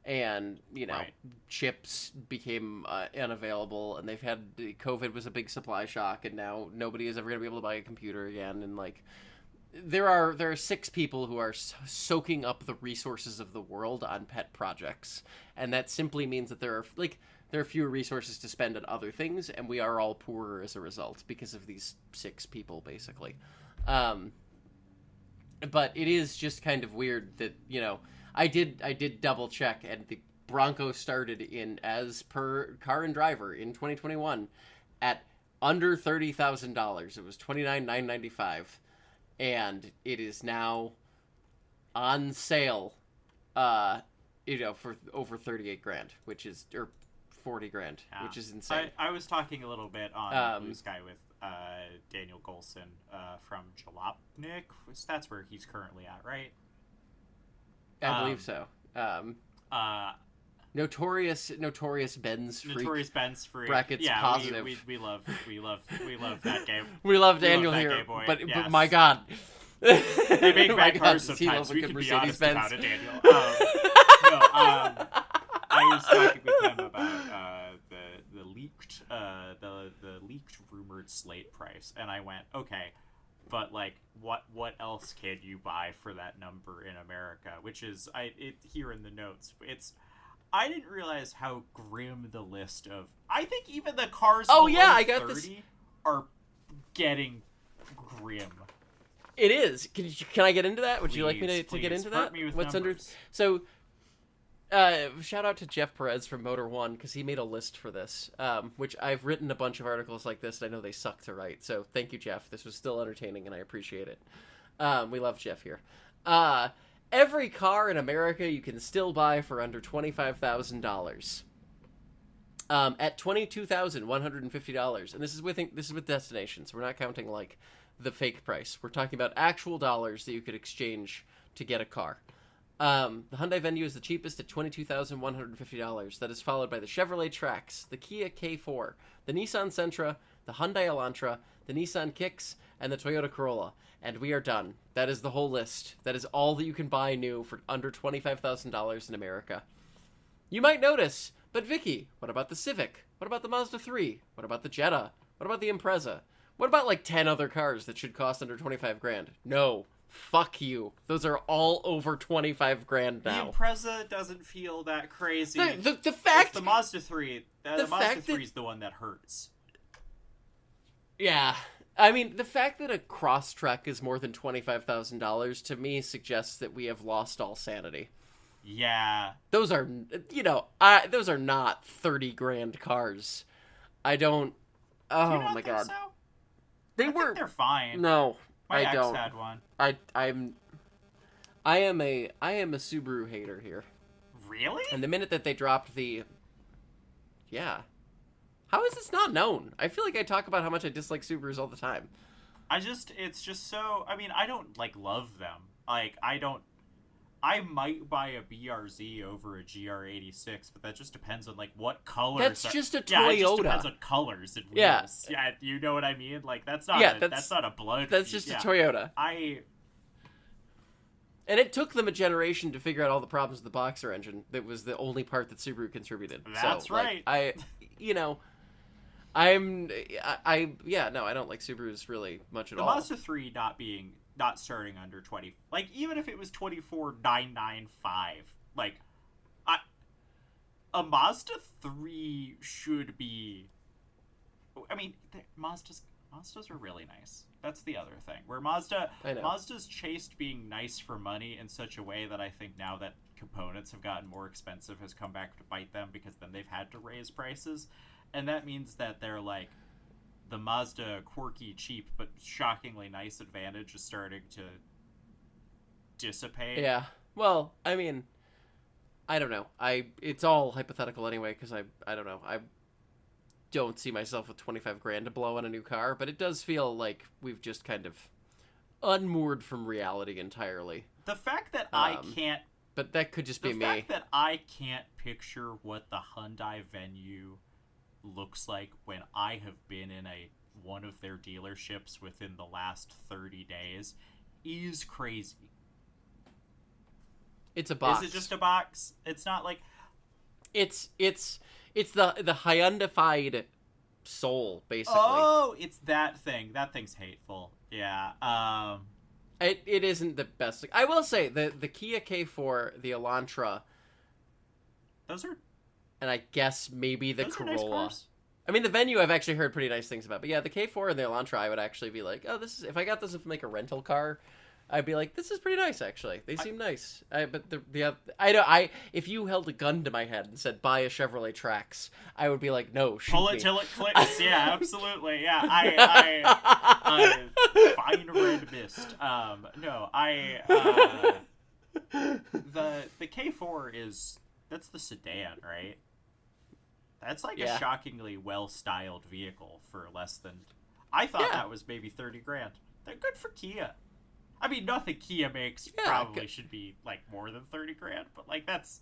And, you know, chips became unavailable, and they've had... COVID was a big supply shock, and now nobody is ever going to be able to buy a computer again. And, like, there are 6 people who are soaking up the resources of the world on pet projects. And that simply means that there are fewer resources to spend on other things, and we are all poorer as a result because of these 6 people, basically. But it is just kind of weird that, you know... I did double check, and the Bronco started in, as per Car and Driver, in 2021 at under $30,000. It was $29,995, and it is now on sale, you know, for over $38,000, which is, or $40,000, which is insane. I was talking a little bit on Blue Sky with Daniel Golson from Jalopnik. That's where he's currently at, right? I believe so. Notorious Ben's freak. Notorious Ben's freak. Brackets yeah, positive. We love that game. We love Daniel here, but my God, they make bad cars sometimes. We can be honest about it, Daniel. I was talking with him about the leaked rumored Slate price, and I went, okay, but like, what else can you buy for that number in America? Which is here in the notes. I didn't realize how grim the list of. I think even the cars below 30 are getting grim. It is. Can I get into that? Would you like me to get into that? What's numbers. So? Shout out to Jeff Perez from Motor One because he made a list for this, which I've written a bunch of articles like this, and I know they suck to write. So thank you, Jeff. This was still entertaining, and I appreciate it. We love Jeff here. Every car in America you can still buy for under $25,000. At $22,150, and this is with destination, so we're not counting like the fake price. We're talking about actual dollars that you could exchange to get a car. The Hyundai Venue is the cheapest at $22,150. That is followed by the Chevrolet Trax, the Kia K4, the Nissan Sentra, the Hyundai Elantra, the Nissan Kicks, and the Toyota Corolla. And we are done. That is the whole list. That is all that you can buy new for under $25,000 in America. You might notice, but Vicki, what about the Civic? What about the Mazda 3? What about the Jetta? What about the Impreza? What about like 10 other cars that should cost under 25 grand? No. Fuck you. Those are all over 25 grand now. The Impreza doesn't feel that crazy. The fact... It's the Mazda 3. The Mazda 3 is the one that hurts. Yeah. I mean, the fact that a Crosstrek is more than $25,000 to me suggests that we have lost all sanity. Yeah. Those are, those are not 30 grand cars. I don't... Oh, Do you not my think God. So? They I were... think they're fine. No, My I ex don't. had one. I am a Subaru hater here. Really? And the minute that they dropped the... Yeah. How is this not known? I feel like I talk about how much I dislike Subarus all the time. It's just so, I mean, I don't, like, love them. Like, I might buy a BRZ over a GR86, but that just depends on, like, what colors. That's just a Toyota. Yeah, it just depends on colors and wheels. Yeah. Yeah, you know what I mean? Like, that's not a blood. That's just a Toyota. And it took them a generation to figure out all the problems with the Boxer engine. That was the only part that Subaru contributed. That's right. I don't like Subarus really much at all. The Mazda 3 not starting under 20, like, even if it was 24,995, like, a Mazda 3 should be, I mean, Mazdas are really nice. That's the other thing, where Mazda's chased being nice for money in such a way that I think now that components have gotten more expensive has come back to bite them, because then they've had to raise prices, and that means that they're like, the Mazda quirky, cheap, but shockingly nice advantage is starting to dissipate. Yeah. Well, I mean, I don't know. It's all hypothetical anyway, because I don't know. I don't see myself with 25 grand to blow on a new car, but it does feel like we've just kind of unmoored from reality entirely. The fact that I can't... But that could just be me. The fact that I can't picture what the Hyundai Venue looks like when I have been in one of their dealerships within the last 30 days is crazy. It's a box. Is it just a box? It's not like... It's the Hyundaified soul, basically. Oh, it's that thing. That thing's hateful. Yeah. It isn't the best. I will say, the Kia K4, the Elantra... Those are... And I guess maybe the Corolla. Nice. I mean, the Venue I've actually heard pretty nice things about. But yeah, the K4 and the Elantra, I would actually be like, oh, this is... If I got this from like a rental car, I'd be like, this is pretty nice, actually. They seem nice. But if you held a gun to my head and said, buy a Chevrolet Trax, I would be like, no, shoot Pull it me. till it clicks. Yeah, absolutely. Yeah, fine red mist. The K4 is... That's the sedan, right? That's like a shockingly well-styled vehicle for less than... I thought that was maybe 30 grand. They're good for Kia. I mean, nothing Kia makes probably should be like more than 30 grand, but like that's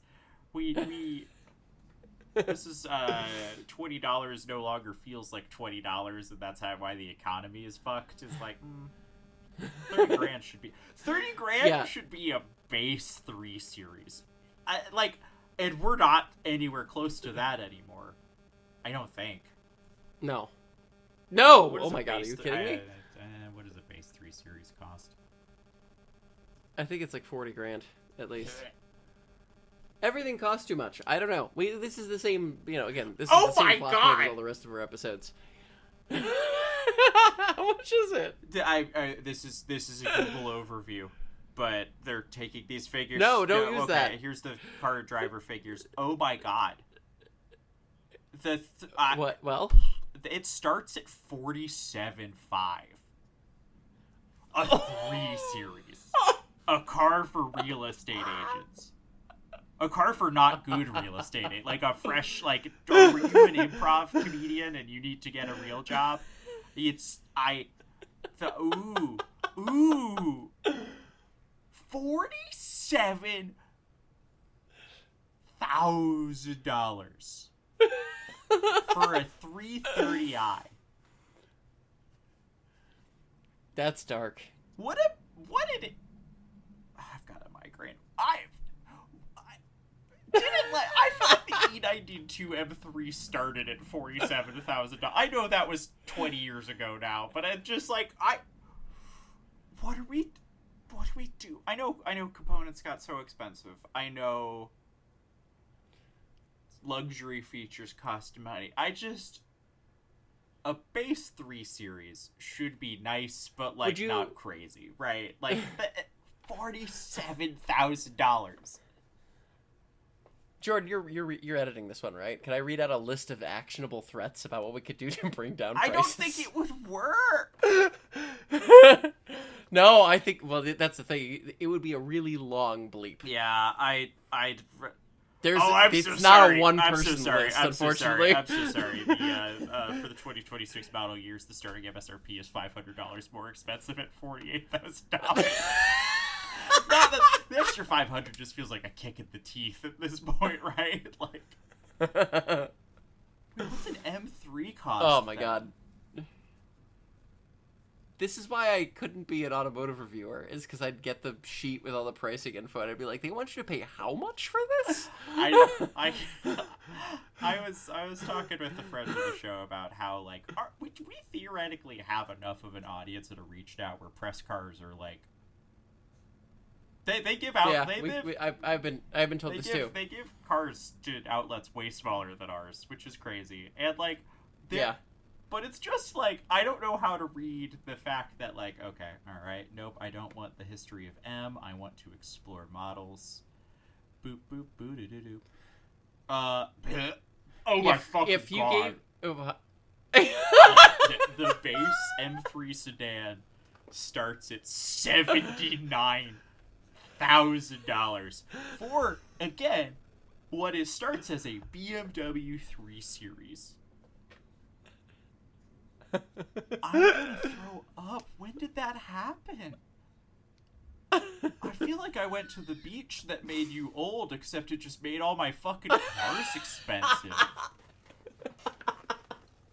we this is $20 no longer feels like $20, and that's why the economy is fucked. Is like 30 grand should be 30 grand should be a base 3 series. And we're not anywhere close to that anymore. I don't think. No. Oh my god, are you kidding me? What does a base 3 series cost? I think it's like 40 grand at least. Everything costs too much. I don't know. This is the same, again, this is the same plot point as all the rest of our episodes. How much is it? This is a Google overview, but they're taking these figures. No, don't use that. Here's the car driver figures. Oh my god. What? Well, it starts at 47.5. A 3 series. A car for real estate agents. A car for not good real estate agents. Like a fresh, were you an improv comedian and you need to get a real job? $47,000 for a 330i. That's dark. What did it? I've got a migraine. I thought the E92 M3 started at $47,000. I know that was 20 years ago now, but I'm just like, what do we do? I know components got so expensive. I know luxury features cost money. A base 3 series should be nice, but not crazy, right? Like $47,000. Jordan, you're editing this one, right? Can I read out a list of actionable threats about what we could do to bring down prices? I don't think it would work. No, I think. Well, that's the thing. It would be a really long bleep. Yeah, It's so not sorry. a one-person list, unfortunately. I'm so sorry. For the 2026 model years, the starting MSRP is $500 more expensive at $48,000. The extra $500 just feels like a kick in the teeth at this point, right? What's an M3 cost? Oh my god. This is why I couldn't be an automotive reviewer, is because I'd get the sheet with all the pricing info, and I'd be like, they want you to pay how much for this? I was talking with a friend of the show about how, we theoretically have enough of an audience that are reached out where press cars are, They give out. Yeah, I've been told this too. They give cars to outlets way smaller than ours, which is crazy. And but it's just I don't know how to read the fact that okay, all right, nope, I don't want the history of M. I want to explore models. Boop boop boo doo doo doo. Oh my fucking if you god! The base M3 sedan starts at $79,000 for, again, what starts as a BMW 3 Series. I'm gonna throw up. When did that happen? I feel like I went to the beach that made you old, except it just made all my fucking cars expensive.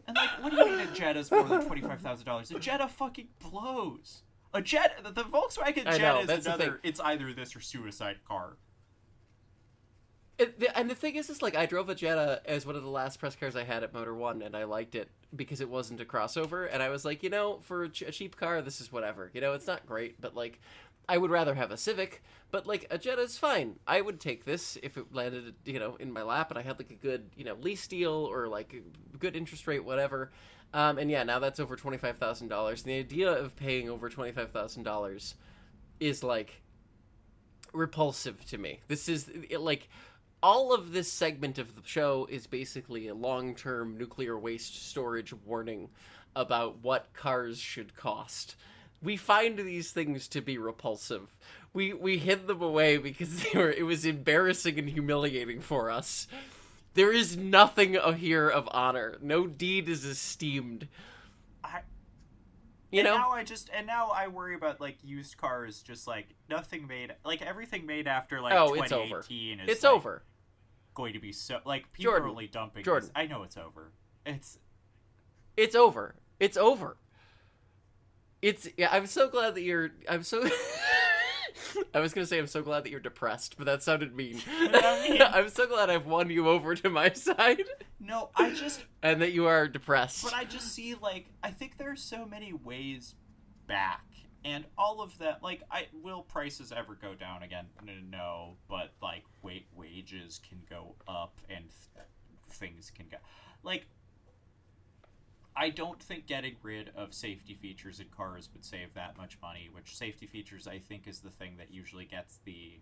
And what do you mean a Jetta's more than $25,000? A Jetta fucking blows. A Jetta, the Volkswagen Jetta is another. It's either this or suicide car. And the thing is I drove a Jetta as one of the last press cars I had at Motor One, and I liked it because it wasn't a crossover. And I was like, for a cheap car, this is whatever. It's not great, but I would rather have a Civic. But a Jetta's fine. I would take this if it landed, in my lap, and I had a good, lease deal or a good interest rate, whatever. And yeah, now that's over $25,000. The idea of paying over $25,000 is repulsive to me. This is all of this segment of the show is basically a long-term nuclear waste storage warning about what cars should cost. We find these things to be repulsive. We hid them away because it was embarrassing and humiliating for us. There is nothing here of honor. No deed is esteemed. You know? Now I worry about like used cars, just like nothing made, like everything made after like It's over. 2018 is It's like, over. going to be so like people are only dumping Jordan. this. I know it's over. It's over. It's over. I'm so glad that I was gonna say I'm so glad that you're depressed, but that sounded mean. I'm so glad I've won you over to my side. No, and that you are depressed. But I just see, like, I think there's so many ways back, and all of that, like, will prices ever go down again? No, but like wages can go up and things can go, like, I don't think getting rid of safety features in cars would save that much money, which safety features I think is the thing that usually gets the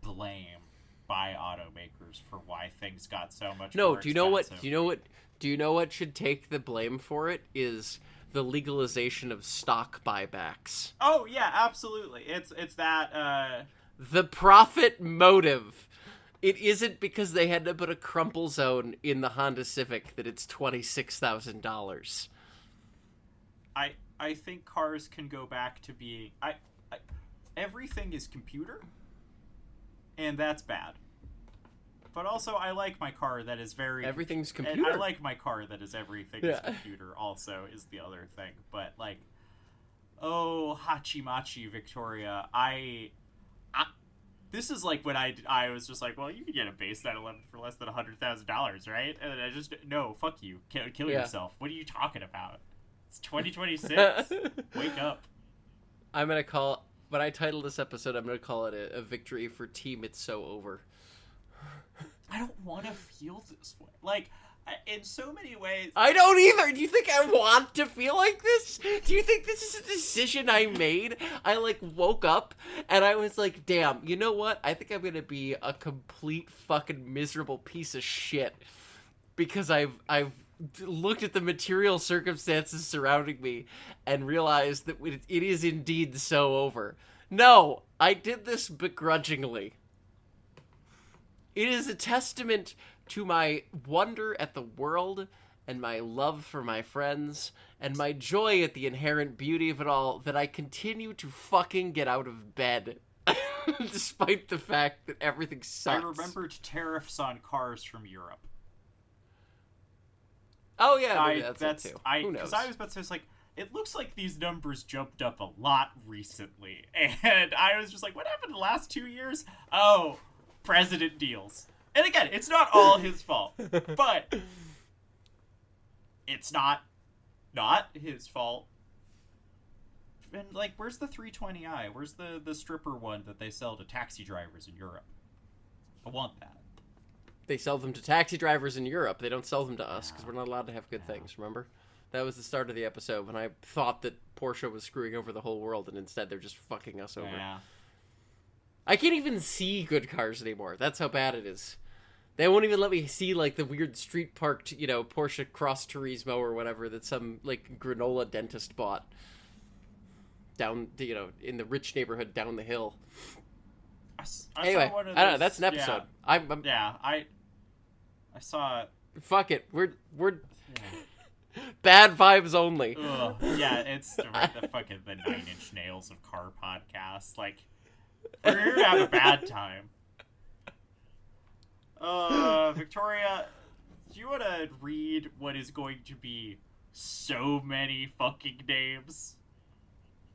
blame by automakers for why things got so much more expensive. Do you know what should take the blame for it is the legalization of stock buybacks. Oh yeah, absolutely. It's that the profit motive. It isn't because they had to put a crumple zone in the Honda Civic that it's $26,000. I think cars can go back to being everything is computer, and that's bad. But also, I like my car that is everything's computer. I like my car that is everything is computer. Also, is the other thing. But like, oh Hachimachi Victoria, this is like when I was just like, well, you can get a base 911 for less than $100,000, right? And then I just, no, fuck you, kill yourself. What are you talking about? It's 2026. Wake up. I'm gonna call when I title this episode. I'm gonna call it a victory for Team It's So Over. I don't want to feel this way. Like, in so many ways. I don't either. Do you think I want to feel like this? Do you think this is a decision I made? I like woke up and I was like, damn, you know what? I think I'm going to be a complete fucking miserable piece of shit because I've looked at the material circumstances surrounding me and realized that it is indeed so over. No, I did this begrudgingly. It is a testament to my wonder at the world and my love for my friends and my joy at the inherent beauty of it all that I continue to fucking get out of bed despite the fact that everything sucks. I remembered tariffs on cars from Europe. Oh yeah, maybe that's it too. Who knows? Because I was about to say, it's like, it looks like these numbers jumped up a lot recently, and I was just like, what happened the last 2 years? Oh, president deals. And again, it's not all his fault, but it's not his fault. And like, where's the 320i? Where's the stripper one that they sell to taxi drivers in Europe? I want that. They sell them to taxi drivers in Europe. They don't sell them to us because we're not allowed to have good things, remember? That was the start of the episode when I thought that Porsche was screwing over the whole world, and instead they're just fucking us over. Yeah. I can't even see good cars anymore. That's how bad it is. They won't even let me see, like, the weird street-parked, Porsche Cross Turismo or whatever that some, like, granola dentist bought down, in the rich neighborhood down the hill. Anyway, I don't know. That's an episode. Yeah. I saw it. Fuck it. We're bad vibes only. Ugh. Yeah, it's the fucking the 9 Inch Nails of car podcast. Like, we're here to have a bad time. Victoria, do you want to read what is going to be so many fucking names?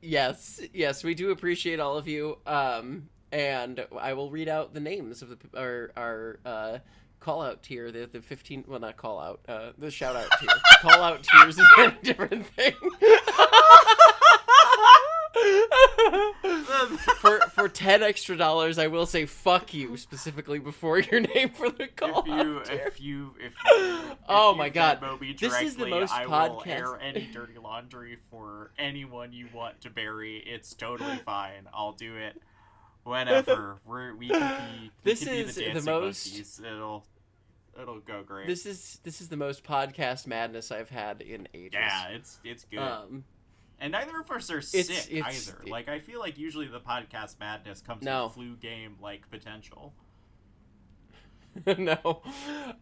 Yes, we do appreciate all of you. And I will read out the names of our call out tier, the 15, well, not call out, the shout out tier. Call out tiers is a different thing. For $10 extra, I will say "fuck you" specifically before your name for the call. If you oh my god, this is the most I will air any dirty laundry for anyone you want to bury. It's totally fine. I'll do it whenever. We can be the dancing monkeys. It'll go great. This is the most podcast madness I've had in ages. Yeah, it's good. And neither of us are sick either. Like, I feel like usually the podcast madness comes with flu game like potential. No.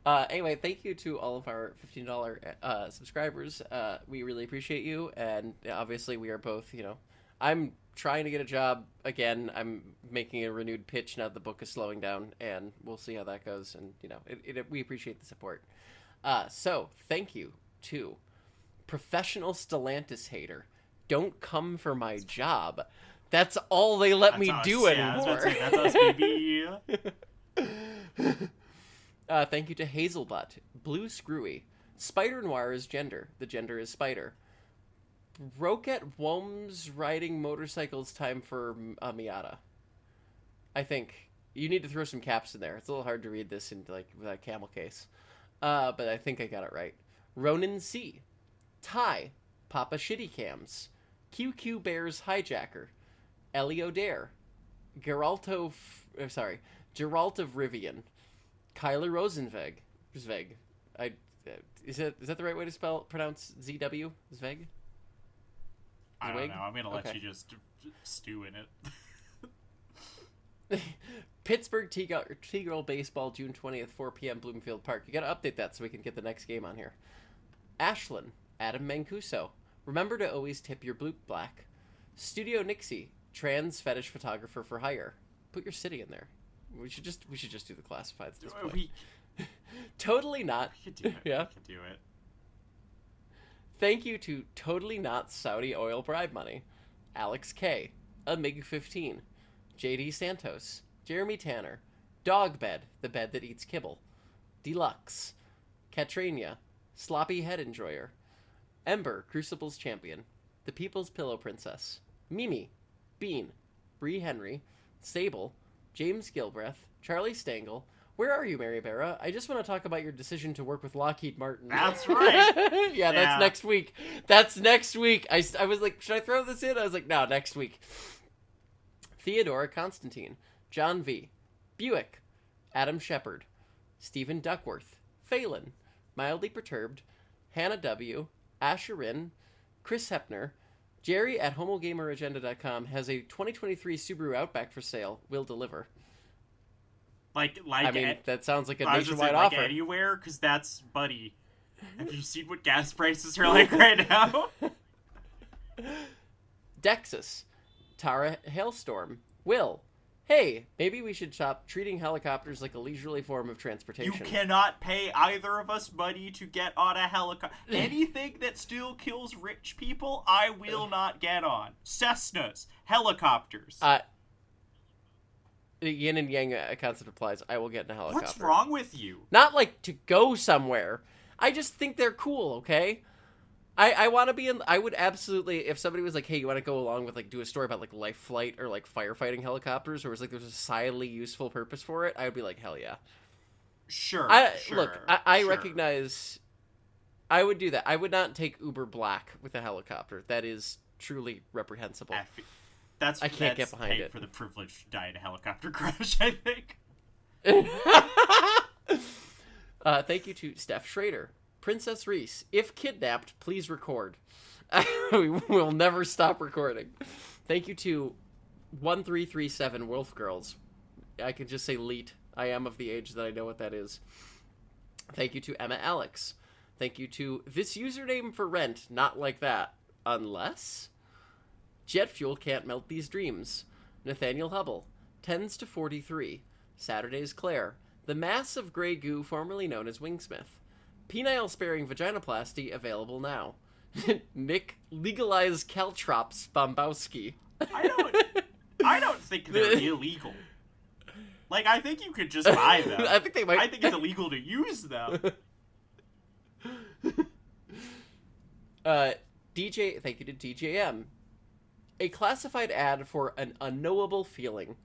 Anyway, thank you to all of our $15 subscribers. We really appreciate you. And obviously, we are both, I'm trying to get a job again. I'm making a renewed pitch now that the book is slowing down, and we'll see how that goes. And, we appreciate the support. So, thank you to Professional Stellantis Hater. Don't come for my job. That's all they let me do anymore. That's us, baby. Thank you to Hazelbutt, Blue Screwy, Spider Noir is gender. The gender is spider. Roquette Wombs riding motorcycles. Time for a Miata. I think you need to throw some caps in there. It's a little hard to read this in with a camel case, but I think I got it right. Ronan C, Ty, Papa Shitty Cams, QQ Bears Hijacker, Elio Dare, Geralt of Rivian, Kyler Rosenveg, Zveg. Is that the right way to pronounce ZW? Zveg? I don't know. I'm gonna let you just stew in it. Pittsburgh T-Girl Baseball, June 20th, 4 p.m. Bloomfield Park. You gotta update that so we can get the next game on here. Ashlyn, Adam Mancuso. Remember to always tip your blue black. Studio Nixie, trans fetish photographer for hire. Put your city in there. We should just do the classifieds at this point. Totally not. We could do it. Yeah. We could do it. Thank you to Totally Not Saudi Oil Bribe Money, Alex K, a MiG-15, JD Santos, Jeremy Tanner, Dogbed, the bed that eats kibble, Deluxe, Katrina, Sloppy Head Enjoyer, Ember, Crucible's Champion, The People's Pillow Princess, Mimi, Bean, Bree Henry, Sable, James Gilbreth, Charlie Stengel. Where are you, Mary Barra? I just want to talk about your decision to work with Lockheed Martin. That's right. Yeah, that's next week. That's next week. I was like, should I throw this in? I was like, no, next week. Theodora Constantine, John V, Buick, Adam Shepard, Stephen Duckworth, Phelan, Mildly Perturbed, Hannah W, Asherin, Chris Hepner, Jerry at homogameragenda.com has a 2023 Subaru Outback for sale. Will deliver. That sounds like a nationwide offer. Like anywhere, because that's, buddy. Have you seen what gas prices are like right now? Dexus, Tara Hailstorm, Will. Hey, maybe we should stop treating helicopters like a leisurely form of transportation. You cannot pay either of us money to get on a helicopter. Anything that still kills rich people, I will not get on. Cessnas, helicopters. The yin and yang concept applies. I will get in a helicopter. What's wrong with you? Not like to go somewhere. I just think they're cool, okay? I want to be in... I would absolutely... If somebody was like, hey, you want to go along with, do a story about, life flight or, firefighting helicopters, or was there's a societally useful purpose for it, I would be like, hell yeah. Sure, Look, I recognize... I would do that. I would not take Uber Black with a helicopter. That is truly reprehensible. I can't get behind it. For the privilege to die in a helicopter crash, I think. Thank you to Steph Schrader. Princess Reese, if kidnapped, please record. We will never stop recording. Thank you to 1337 Wolf Girls. I could just say Leet. I am of the age that I know what that is. Thank you to Emma Alex. Thank you to this username for rent, not like that. Unless... Jet fuel can't melt these dreams. Nathaniel Hubble. 10s to 43. Saturday's Claire. The mass of gray goo formerly known as Wingsmith. Penile-sparing vaginoplasty available now. Nick legalized caltrops Bombowski. I don't think they're illegal. I think you could just buy them. I think they might. I think it's illegal to use them. DJ, thank you to DJM. A classified ad for an unknowable feeling.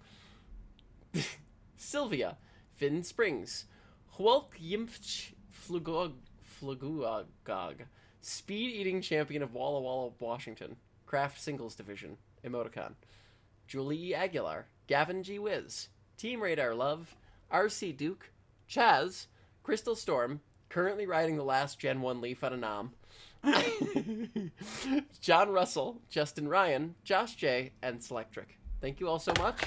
Sylvia, Finn Springs, Hulk Yimfch Fluguagog, speed-eating champion of Walla Walla, Washington, Craft Singles Division, Emoticon, Julie Aguilar, Gavin G. Wiz, Team Radar Love, RC Duke, Chaz, Crystal Storm, currently riding the last Gen 1 Leaf on a Nom, John Russell, Justin Ryan, Josh J, and Selectric. Thank you all so much.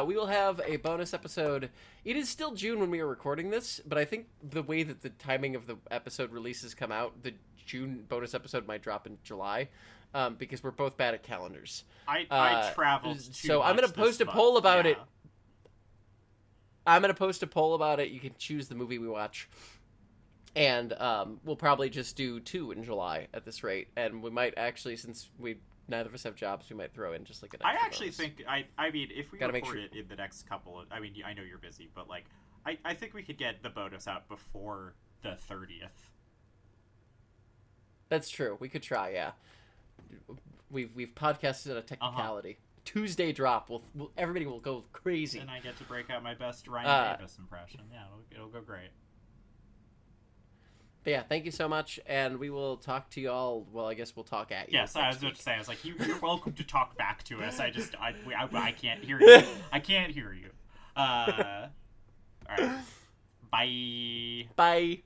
We will have a bonus episode. It is still June when we are recording this, but I think the way that the timing of the episode releases come out, the June bonus episode might drop in July, because we're both bad at calendars. I traveled too so much I'm going to post a this poll month, about yeah. it. I'm going to post a poll about it. You can choose the movie we watch. And we'll probably just do 2 in July at this rate. And we might actually, since neither of us have jobs, we might throw in just like an extra I actually bonus. think, I mean, if we Gotta record make sure. it in the next couple of, I mean, I know you're busy, but like, I think we could get the bonus out before the 30th. That's true. We could try, yeah. We've podcasted a technicality. Tuesday drop. Everybody will go crazy. And I get to break out my best Ryan Davis impression. Yeah, it'll go great. But yeah, thank you so much, and we will talk to y'all. Well, I guess we'll talk at you. Yes, I was about to say, I was like, you're welcome to talk back to us. I can't hear you. I can't hear you. All right. Bye. Bye.